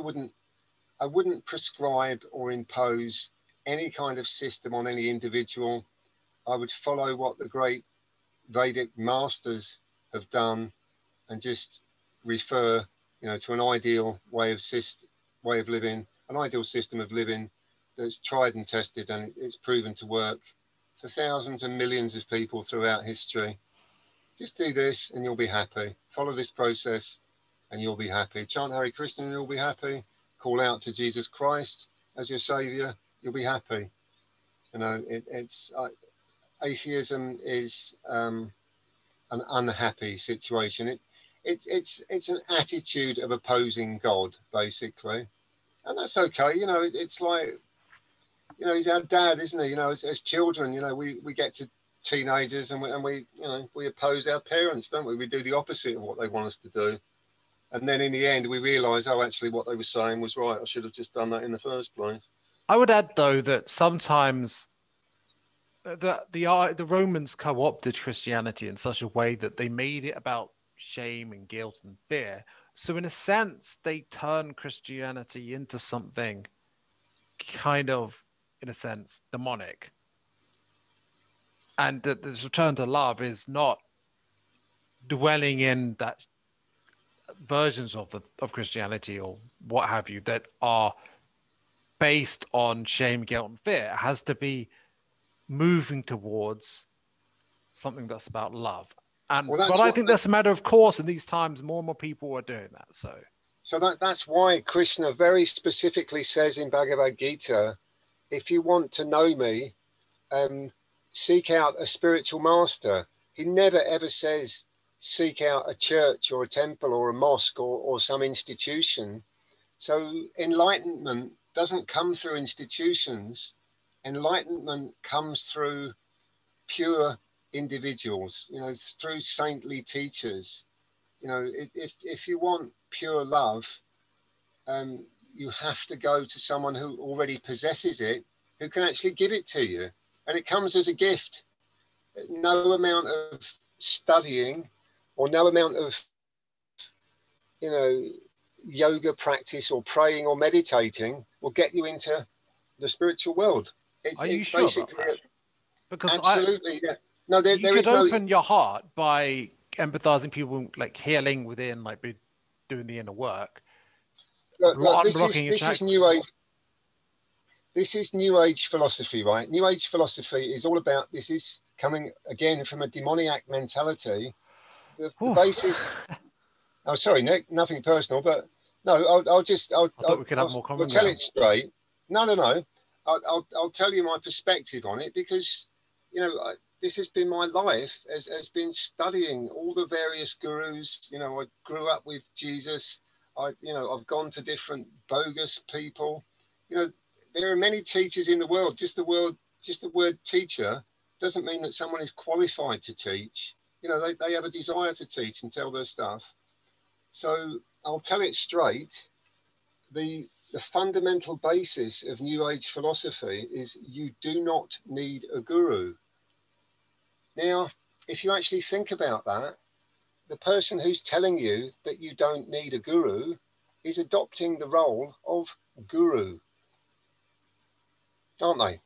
wouldn't prescribe or impose any kind of system on any individual. I would follow what the great Vedic masters have done and just refer, you know, to an ideal way of living, an ideal system of living that's tried and tested, and it's proven to work for thousands and millions of people throughout history. Just do this and you'll be happy. Follow this process and you'll be happy. Chant Hari Krishna and you'll be happy. Call out to Jesus Christ as your savior, you'll be happy. You know, atheism is an unhappy situation. It's an attitude of opposing God, basically, and that's okay. You know, it's like, you know, he's our dad, isn't he? You know, as children, you know, we get to teenagers and we you know, we oppose our parents, don't we? We do the opposite of what they want us to do, and then in the end we realise, oh, actually what they were saying was right. I should have just done that in the first place. I would add, though, that sometimes the Romans co-opted Christianity in such a way that they made it about shame and guilt and fear. So in a sense, they turned Christianity into something kind of, in a sense, demonic. And that this return to love is not dwelling in that versions of Christianity or what have you that are based on shame, guilt, and fear. It has to be moving towards something that's about love. And but I think that's a matter of course in these times. More and more people are doing that. So that's why Krishna very specifically says in Bhagavad Gita, if you want to know me, seek out a spiritual master. He never ever says seek out a church or a temple or a mosque or some institution. So enlightenment doesn't come through institutions. Enlightenment comes through pure individuals, you know, through saintly teachers. You know, if you want pure love, you have to go to someone who already possesses it, who can actually give it to you. And it comes as a gift. No amount of studying or no amount of, you know, yoga practice or praying or meditating will get you into the spiritual world. Are you sure about that? Because absolutely, yeah. No, you could open your heart by empathizing people, like healing within, like be doing the inner work. Look, this is New Age. This is New Age philosophy, right? New Age philosophy is all about, this is coming again from a demoniac mentality. The basis. Oh, sorry, Nick, nothing personal, but no, I'll tell it straight. No. I'll tell you my perspective on it, because, you know, this has been my life as been studying all the various gurus. You know, I grew up with Jesus. I've gone to different bogus people. You know, there are many teachers in the world. Just the word teacher doesn't mean that someone is qualified to teach. You know, they have a desire to teach and tell their stuff. So I'll tell it straight. The fundamental basis of New Age philosophy is you do not need a guru. Now, if you actually think about that, the person who's telling you that you don't need a guru is adopting the role of guru, aren't they?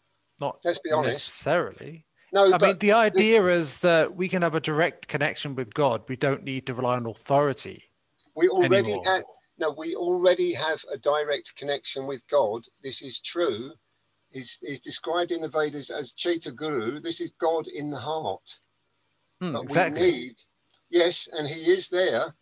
Let's be honest. Necessarily. No, I mean, the idea is that we can have a direct connection with God. We don't need to rely on authority. We already anymore. have, no, we already have a direct connection with God. This is true. Is described in the Vedas as Chaita Guru. This is God in the heart. But we Exactly. need, yes, and He is there.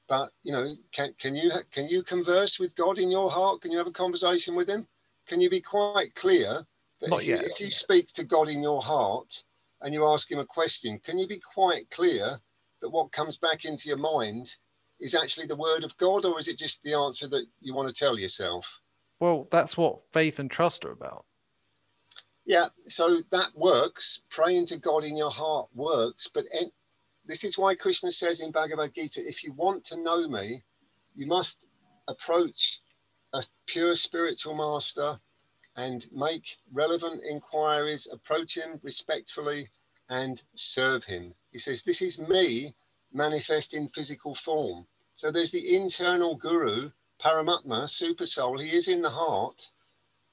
But you know, can you converse with God in your heart? Can you have a conversation with Him? Can you be quite clear that Not yet. if you speak to God in your heart and you ask Him a question, can you be quite clear that what comes back into your mind is actually the word of God, or is it just the answer that you want to tell yourself? Well, that's what faith and trust are about. Yeah, so that works. Praying to God in your heart works. But this is why Krishna says in Bhagavad Gita, if you want to know me, you must approach a pure spiritual master and make relevant inquiries, approach him respectfully and serve him. He says, this is me manifest in physical form. So there's the internal guru, Paramatma, super soul. He is in the heart.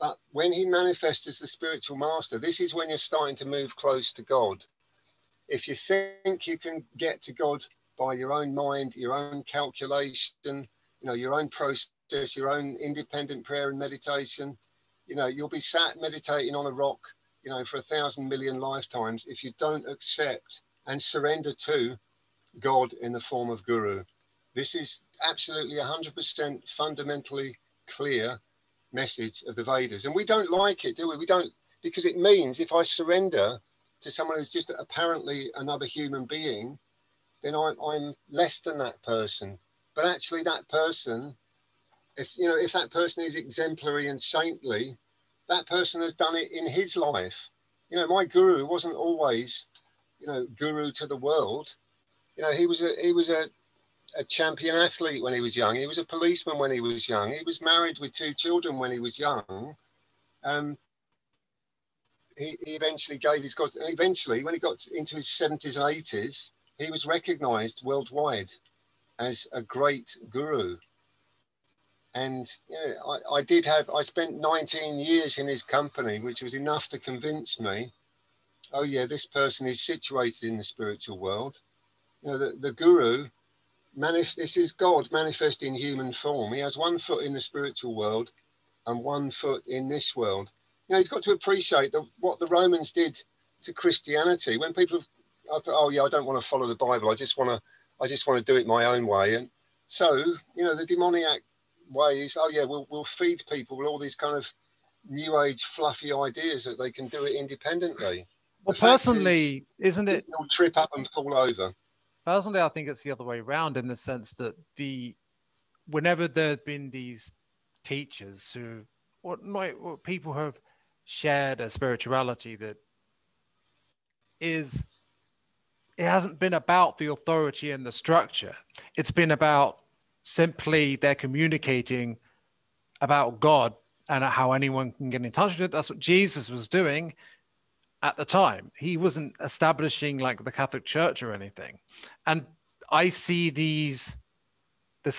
But when he manifests as the spiritual master, this is when you're starting to move close to God. If you think you can get to God by your own mind, your own calculation, you know, your own process, your own independent prayer and meditation, you know, you'll be sat meditating on a rock, you know, for 1,000 million lifetimes if you don't accept and surrender to God in the form of Guru. This is absolutely 100% fundamentally clear message of the Vedas. And we don't like it, do we? We don't, because it means if I surrender to someone who's just apparently another human being, then I'm less than that person. But actually that person, if that person is exemplary and saintly, that person has done it in his life. You know, my guru wasn't always, you know, guru to the world. You know, he was a champion athlete when he was young. He was a policeman when he was young. He was married with 2 children when he was young. He eventually gave his God, and eventually when he got into his 70s and 80s, he was recognized worldwide as a great guru. And you know, I spent 19 years in his company, which was enough to convince me, oh yeah, this person is situated in the spiritual world. You know, the guru, this is God manifest in human form. He has 1 foot in the spiritual world and 1 foot in this world. You know, you've got to appreciate what the Romans did to Christianity. When people, I thought, oh yeah, I don't want to follow the Bible. I just want to do it my own way. And so, you know, the demoniac ways, oh yeah, we'll feed people with all these kind of new age fluffy ideas that they can do it independently. Well, The fact is, personally, isn't it? you'll trip up and fall over. Personally, I think it's the other way around in the sense that whenever there have been these teachers or people who have shared a spirituality that it hasn't been about the authority and the structure. It's been about simply they're communicating about God and how anyone can get in touch with it. That's what Jesus was doing at the time. He wasn't establishing like the Catholic Church or anything. And I see this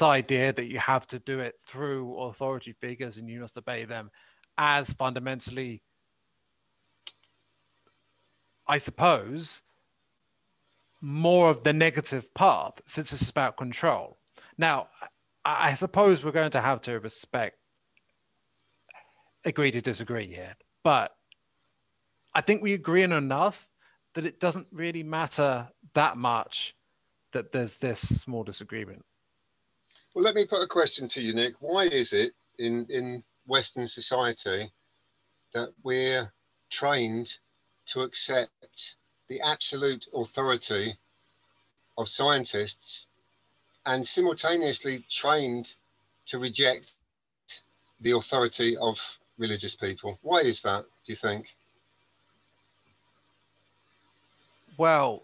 idea that you have to do it through authority figures and you must obey them as fundamentally, I suppose, more of the negative path, since it's about control. Now, I suppose we're going to have to agree to disagree here, but I think we agree on enough that it doesn't really matter that much that there's this small disagreement. Well, let me put a question to you, Nick. Why is it in Western society that we're trained to accept the absolute authority of scientists and simultaneously trained to reject the authority of religious people? Why is that, do you think? Well,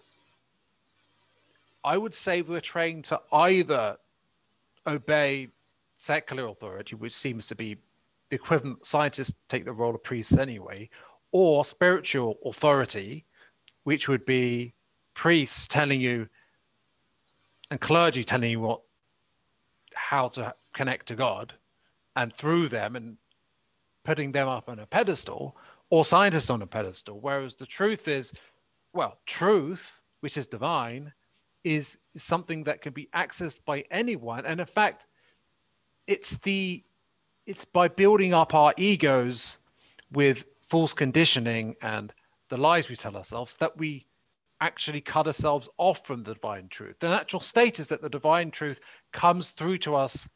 I would say we're trained to either obey secular authority, which seems to be the equivalent. Scientists take the role of priests anyway, or spiritual authority, which would be priests telling you and clergy telling you how to connect to God, and through them and putting them up on a pedestal, or scientists on a pedestal. Whereas the truth is, well, truth, which is divine, is something that can be accessed by anyone. And in fact, it's by building up our egos with false conditioning and the lies we tell ourselves that we actually cut ourselves off from the divine truth. The natural state is that the divine truth comes through to us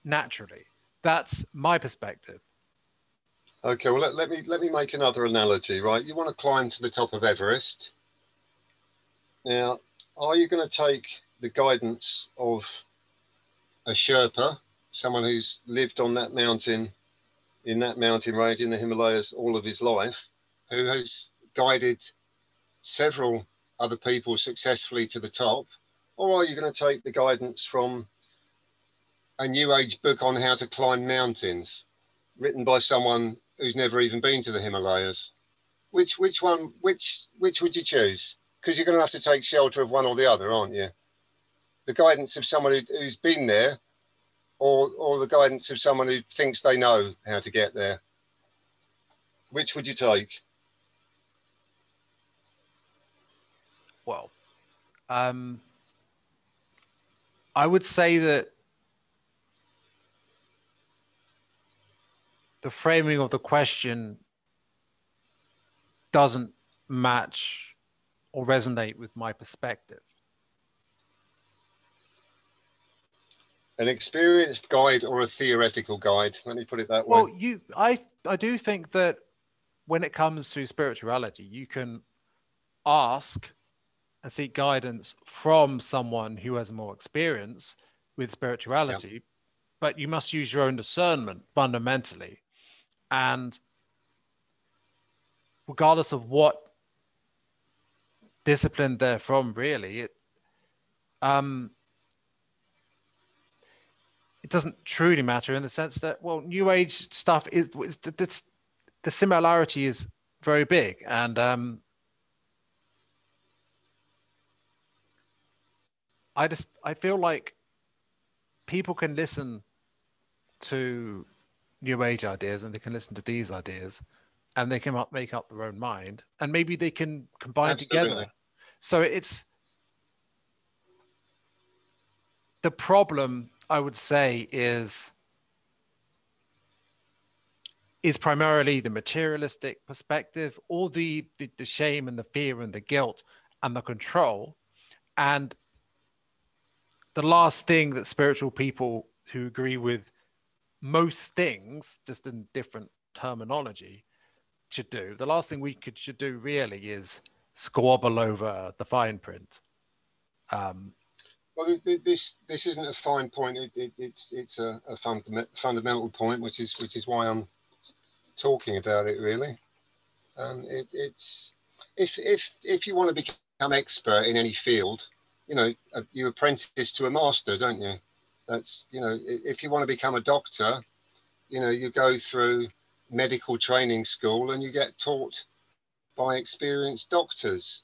naturally. That's my perspective. Okay, well, let me make another analogy, right? You want to climb to the top of Everest. Now, are you going to take the guidance of a Sherpa, someone who's lived on that mountain, in that mountain range in the Himalayas all of his life, who has guided several other people successfully to the top? Or are you going to take the guidance from a new age book on how to climb mountains, written by someone who's never even been to the Himalayas? Which would you choose? Because you're going to have to take shelter of one or the other, aren't you? The guidance of someone who's been there, or the guidance of someone who thinks they know how to get there. Which would you take? Well, I would say that the framing of the question doesn't match or resonate with my perspective. An experienced guide or a theoretical guide? Let me put it that way. Well, I do think that when it comes to spirituality, you can ask and seek guidance from someone who has more experience with spirituality, yeah, but you must use your own discernment fundamentally. And regardless of what discipline they're from, really, it doesn't truly matter in the sense that, well, New Age stuff the similarity is very big. And I feel like people can listen to New Age ideas and they can listen to these ideas and they can make up their own mind, and maybe they can combine Absolutely together. So it's the problem, I would say, is primarily the materialistic perspective, or the shame and the fear and the guilt and the control. And the last thing that spiritual people who agree with most things, just in different terminology, should do, the last thing we should do really is squabble over the fine print. Well, this isn't a fine point. It's a fundamental point, which is why I'm talking about it, really. It's if you want to become expert in any field, you know, you apprentice to a master, don't you? That's, you know, if you want to become a doctor, you know, you go through medical training school and you get taught by experienced doctors.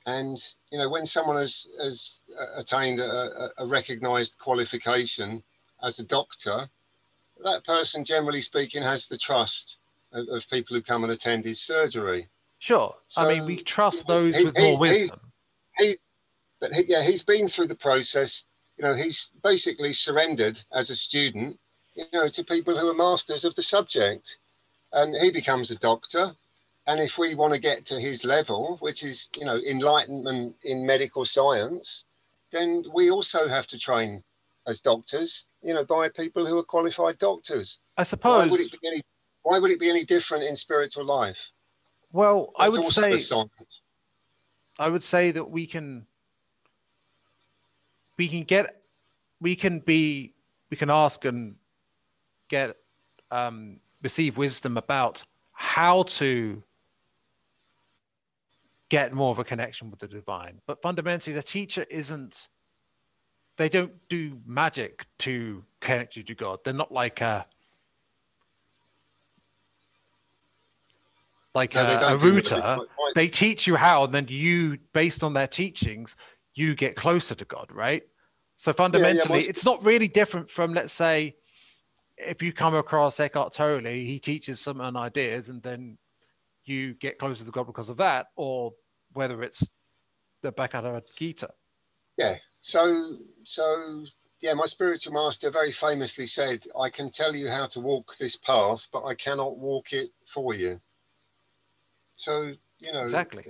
And, you know, when someone has attained a recognized qualification as a doctor, that person, generally speaking, has the trust of people who come and attend his surgery. Sure. So, I mean, we trust those with more wisdom. He's been through the process. You know, he's basically surrendered as a student, you know, to people who are masters of the subject. And he becomes a doctor. And if we want to get to his level, which is, you know, enlightenment in medical science, then we also have to train as doctors, you know, by people who are qualified doctors. I suppose. Why would it be any different in spiritual life? Well, That's I would say that we can ask and get receive wisdom about how to get more of a connection with the divine. But fundamentally, the teacher they don't do magic to connect you to God. They're not like a router. They teach you how, and then you, based on their teachings, you get closer to God, right? So fundamentally, it's not really different from, let's say, if you come across Eckhart Tolle, he teaches some ideas, and then you get closer to God because of that, or whether it's the Bhagavad Gita. Yeah. So yeah, my spiritual master very famously said, "I can tell you how to walk this path, but I cannot walk it for you." So, Exactly.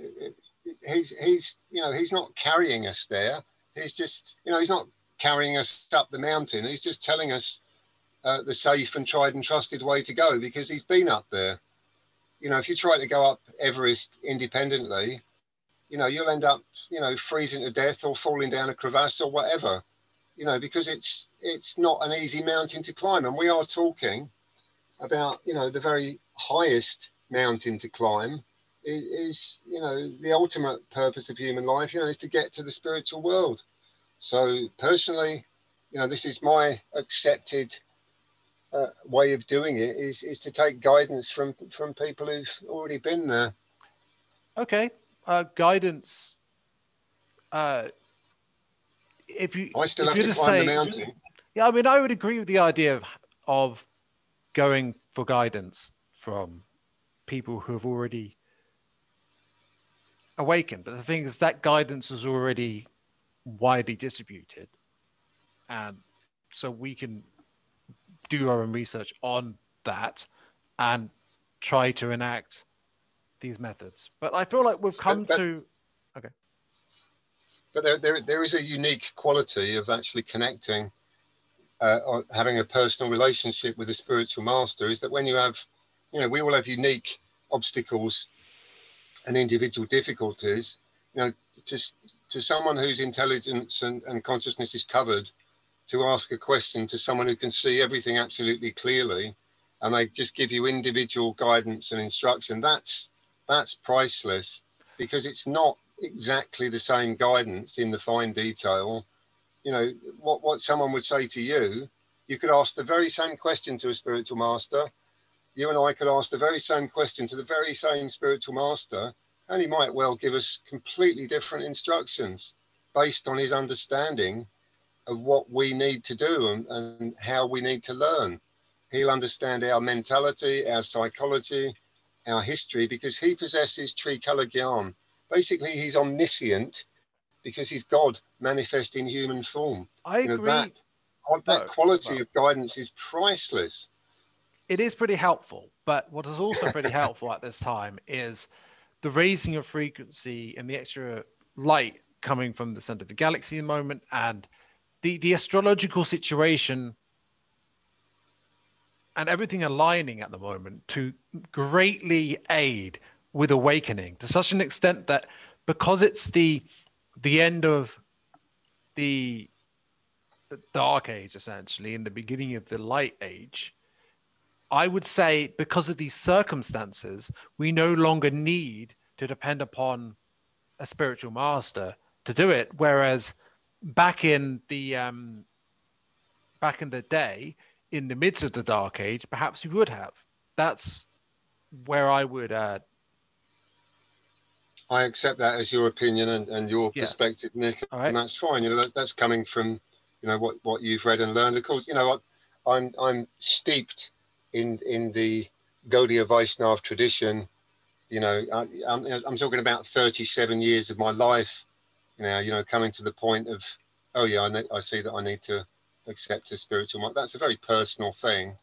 he's not carrying us there. He's just, he's not carrying us up the mountain. He's just telling us the safe and tried and trusted way to go, because he's been up there. If you try to go up Everest independently, you'll end up, freezing to death or falling down a crevasse or whatever, because it's not an easy mountain to climb. And we are talking about, the very highest mountain to climb is the ultimate purpose of human life, is to get to the spiritual world. So personally, this is my accepted way of doing it, is to take guidance from people who've already been there. Okay. Guidance. Uh, I still if have you're to to climb the say, mountain. yeah, I mean, I would agree with the idea of going for guidance from people who have already awakened. But the thing is that guidance is already widely distributed. And so we can do our own research on that and try to enact these methods. But I feel like we've come But but to, okay. but there is a unique quality of actually connecting, or having a personal relationship with a spiritual master, is that when you have, we all have unique obstacles and individual difficulties. To someone whose intelligence and consciousness is covered, to ask a question to someone who can see everything absolutely clearly, and they just give you individual guidance and instruction, that's priceless, because it's not exactly the same guidance in the fine detail. What someone would say to you, you could ask the very same question to a spiritual master. You and I could ask the very same question to the very same spiritual master, and he might well give us completely different instructions based on his understanding of what we need to do, and how we need to learn. He'll understand our mentality, our psychology, our history, because he possesses Trikala Gyan. Basically, he's omniscient, because he's God manifest in human form. I That agree, that though. quality Well, of guidance is priceless. it is pretty helpful. But what is also pretty helpful at this time is the raising of frequency and the extra light coming from the center of the galaxy at the moment, and the astrological situation and everything aligning at the moment to greatly aid with awakening, to such an extent that, because it's the end of the dark age essentially in the beginning of the light age, I would say because of these circumstances we no longer need to depend upon a spiritual master to do it, whereas back in the day, in the midst of the dark age, perhaps we would have. That's where I would I accept that as your opinion and your yeah. perspective, Nick, All and right. that's fine. That's coming from, what you've read and learned. Of course, I'm steeped in the Gaudiya Vaishnav tradition. I'm talking about 37 years of my life now. Coming to the point of, oh yeah, I see that I need to accept a spiritual mind. That's a very personal thing.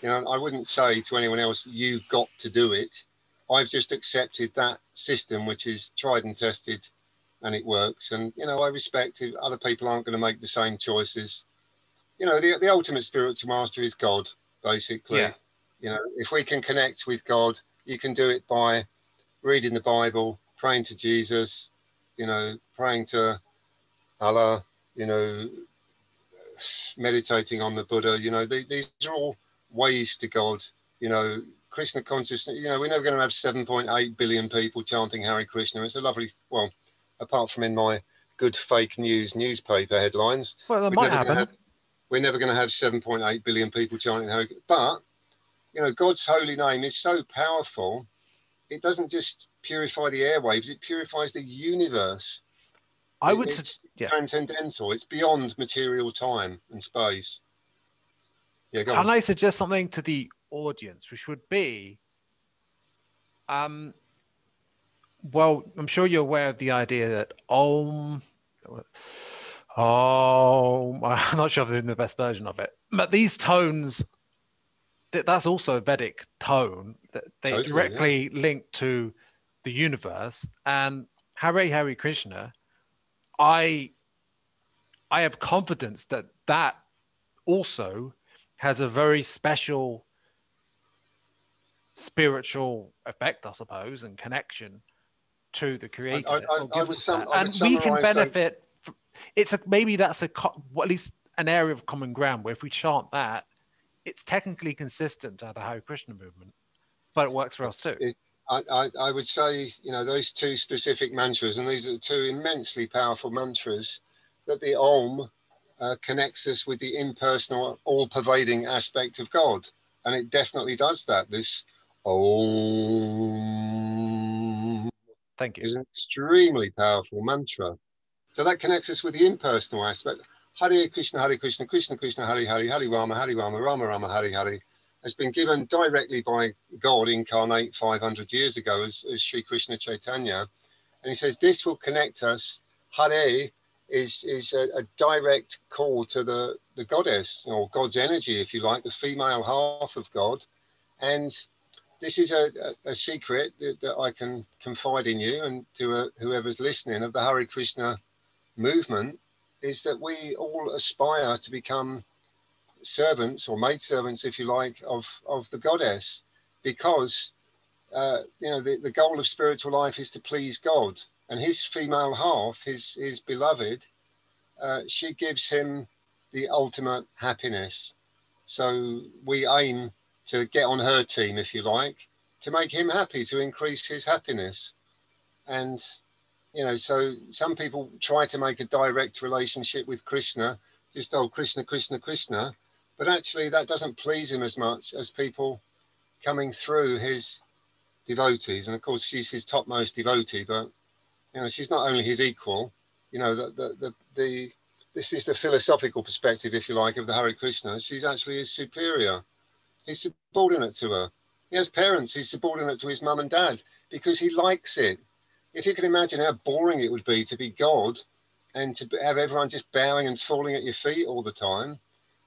I wouldn't say to anyone else, you've got to do it. I've just accepted that system, which is tried and tested, and it works. And I respect if other people aren't going to make the same choices. The ultimate spiritual master is God, Yeah. basically. If we can connect with God, you can do it by reading the Bible, praying to Jesus, praying to Allah, meditating on the Buddha. These are all ways to God. Krishna consciousness. We're never going to have 7.8 billion people chanting Hari Krishna. It's a lovely, well, apart from in my good fake news newspaper headlines, Well, that we're might never going to happen. have 7.8 billion people chanting Hari. But God's holy name is so powerful. It doesn't just purify the airwaves; it purifies the universe. I would, It's yeah. transcendental. It's beyond material time and space. Yeah, go Can on. I suggest something to the audience, which would be, well, I'm sure you're aware of the idea that Om, Oh, I'm not sure if they're in the best version of it. But these tones, that's also a Vedic tone that they Totally, yeah. directly link to the universe. And Hari Krishna, I I have confidence that that also has a very special spiritual effect, I suppose, and connection to the creator, or gives us that, I would and we can summarize those. benefit it's a maybe that's well, at least an area of common ground where if we chant that, it's technically consistent to the Hare Krishna movement, but it works for us too. I would say, those two specific mantras, and these are two immensely powerful mantras, that the Om connects us with the impersonal, all-pervading aspect of God. And it definitely does that. This Om Thank you. is an extremely powerful mantra. So that connects us with the impersonal aspect. Hare Krishna, Krishna Krishna, Hare Hare, Hare Rama, Rama Rama, Hare Hare, has been given directly by God incarnate 500 years ago as Sri Krishna Chaitanya. And he says this will connect us. Hare is a direct call to the goddess, or God's energy, if you like, the female half of God. And this is a secret that I can confide in you and to whoever's listening of the Hare Krishna movement, is that we all aspire to become servants, or maidservants, if you like, of the goddess, because the goal of spiritual life is to please God, and his female half, his beloved, she gives him the ultimate happiness. So we aim to get on her team, if you like, to make him happy, to increase his happiness. And so some people try to make a direct relationship with Krishna, just Krishna, Krishna, Krishna, but actually that doesn't please him as much as people coming through his devotees. And of course, she's his topmost devotee, but she's not only his equal. This is the philosophical perspective, if you like, of the Hare Krishna. She's actually his superior. He's subordinate to her. He has parents. He's subordinate to his mum and dad because he likes it. If you can imagine how boring it would be to be God and to have everyone just bowing and falling at your feet all the time,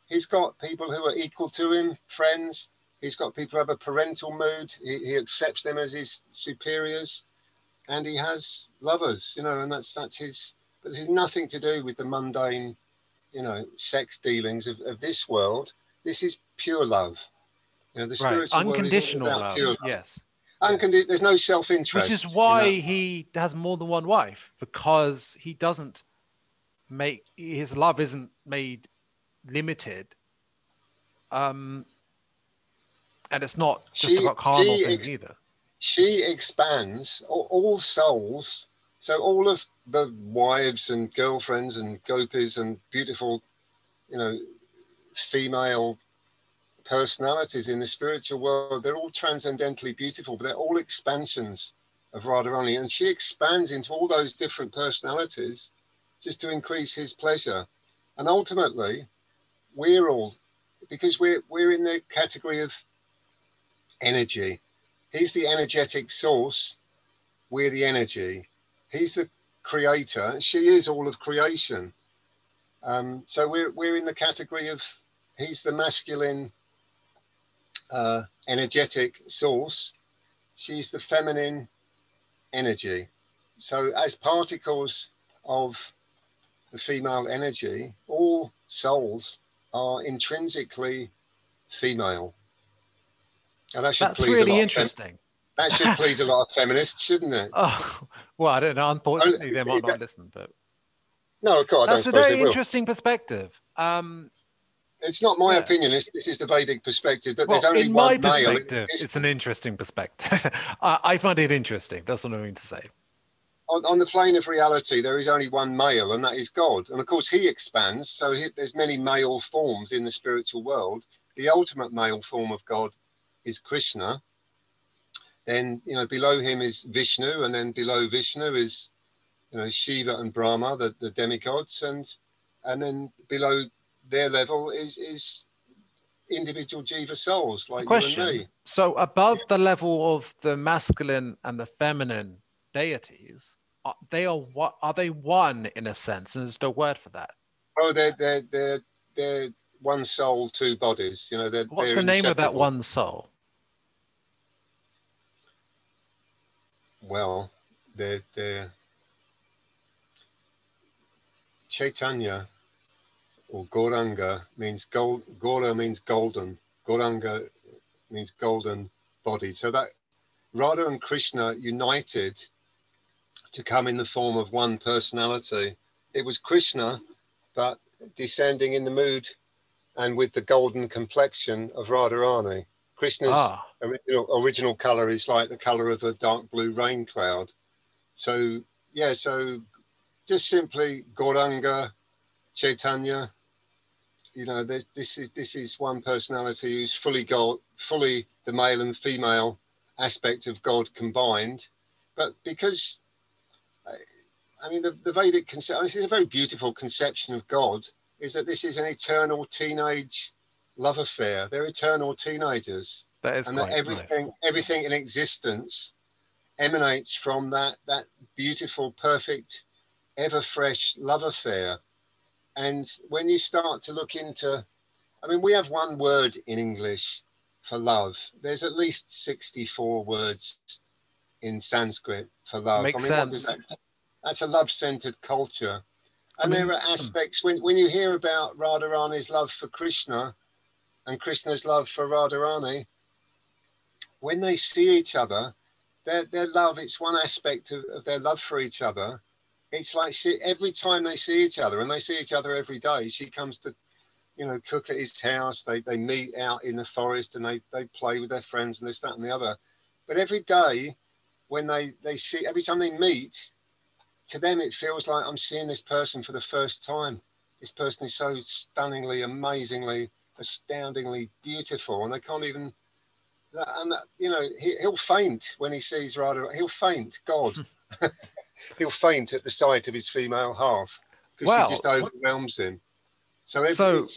he's got people who are equal to him, friends. He's got people who have a parental mood. He accepts them as his superiors, and he has lovers, and that's his. But this has nothing to do with the mundane, sex dealings of this world. This is pure love. The Right, spiritual world is all unconditional about love. pure love. Yes. There's no self-interest. Which is why he has more than one wife, because he doesn't his love isn't made limited. And it's not just about carnal things either. She expands all souls. So all of the wives and girlfriends and gopis and beautiful, female personalities in the spiritual world, they're all transcendently beautiful, but they're all expansions of Radharani. And she expands into all those different personalities just to increase his pleasure. And ultimately, we're all, because we're in the category of energy. He's the energetic source. We're the energy. He's the creator. She is all of creation. So we're in the category of, he's the masculine energetic source. She's the feminine energy. So as particles of the female energy, all souls are intrinsically female. And that's really interesting. That should please a lot of feminists, shouldn't it? Oh, well, I don't know. Unfortunately, they might not listen, but no, of course, that's a very interesting perspective. It's not my opinion. This is the Vedic perspective. That there's only in one my male. perspective, it's an interesting perspective. I find it interesting. That's what I mean to say. On the plane of reality, there is only one male, and that is God. And of course, he expands. So there's many male forms in the spiritual world. The ultimate male form of God is Krishna. Then, below him is Vishnu, and then below Vishnu is, Shiva and Brahma, the demigods, and then below their level is individual jiva souls like you and me. So above the level of the masculine and the feminine deities, are they one in a sense? And there's no word for that. Oh, they're one soul, two bodies. You know, What's they're the name of that inseparable. one soul? Well, they're Chaitanya or Gauranga means gold. Gaura means golden. Gauranga means golden body. So that Radha and Krishna united to come in the form of one personality. It was Krishna, but descending in the mood and with the golden complexion of Radharani. Krishna's Ah, original color is like the color of a dark blue rain cloud. So yeah, so just simply Gauranga, Chaitanya. You know, this is one personality who's fully God, fully the male and female aspect of God combined. But because I mean, the Vedic concept, this is a very beautiful conception of God, is that this is an eternal teenage love affair. They're eternal teenagers. that is And that quite nice. everything in existence emanates from that beautiful, perfect, ever fresh love affair. And when you start to look into, I mean, we have one word in English for love. There's at least 64 words in Sanskrit for love. I Makes mean, what does sense. that? That's a love-centered culture. I And there mean, are aspects when you hear about Radharani's love for Krishna and Krishna's love for Radharani, when they see each other, their love, it's one aspect of their love for each other. It's like every time they see each other, and they see each other every day, she comes to, you know, cook at his house. They meet out in the forest and they play with their friends and this, that, and the other. But every day when they see, every time they meet, to them it feels like I'm seeing this person for the first time. This person is so stunningly, amazingly, astoundingly beautiful, and they can't even. And that, you know, he'll faint when he sees Radha. He'll faint. God, he'll faint at the sight of his female half because she well, just overwhelms him. So so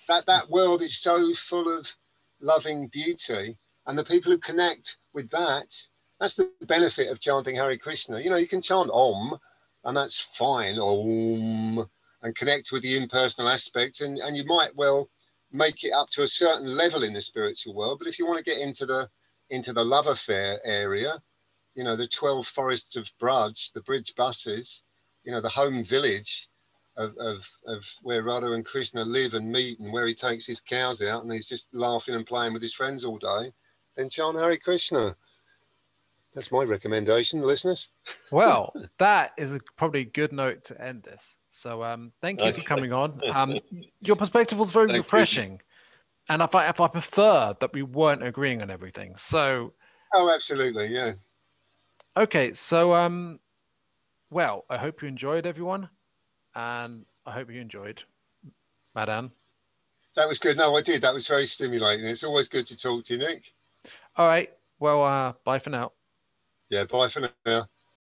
that world is so full of loving beauty, and the people who connect with that's the benefit of chanting Hari Krishna. You know, you can chant Om, and that's fine, Om, and connect with the impersonal aspect, and you might well make it up to a certain level in the spiritual world. But if you want to get into the love affair area, you know, the 12 forests of Braj, the bridge buses, you know, the home village of where Radha and Krishna live and meet, and where he takes his cows out and he's just laughing and playing with his friends all day, then chant Hari Krishna. That's my recommendation, listeners. well, that is probably a good note to end this. So thank you for Okay. coming on. Your perspective was very Thank you. refreshing. And if I prefer that we weren't agreeing on everything. So Oh, absolutely, yeah. okay, so well, I hope you enjoyed, everyone, and I hope you enjoyed, Madan. That was good. No, I did. That was very stimulating. It's always good to talk to you, Nick. All right, well, bye for now. Yeah, bye for now.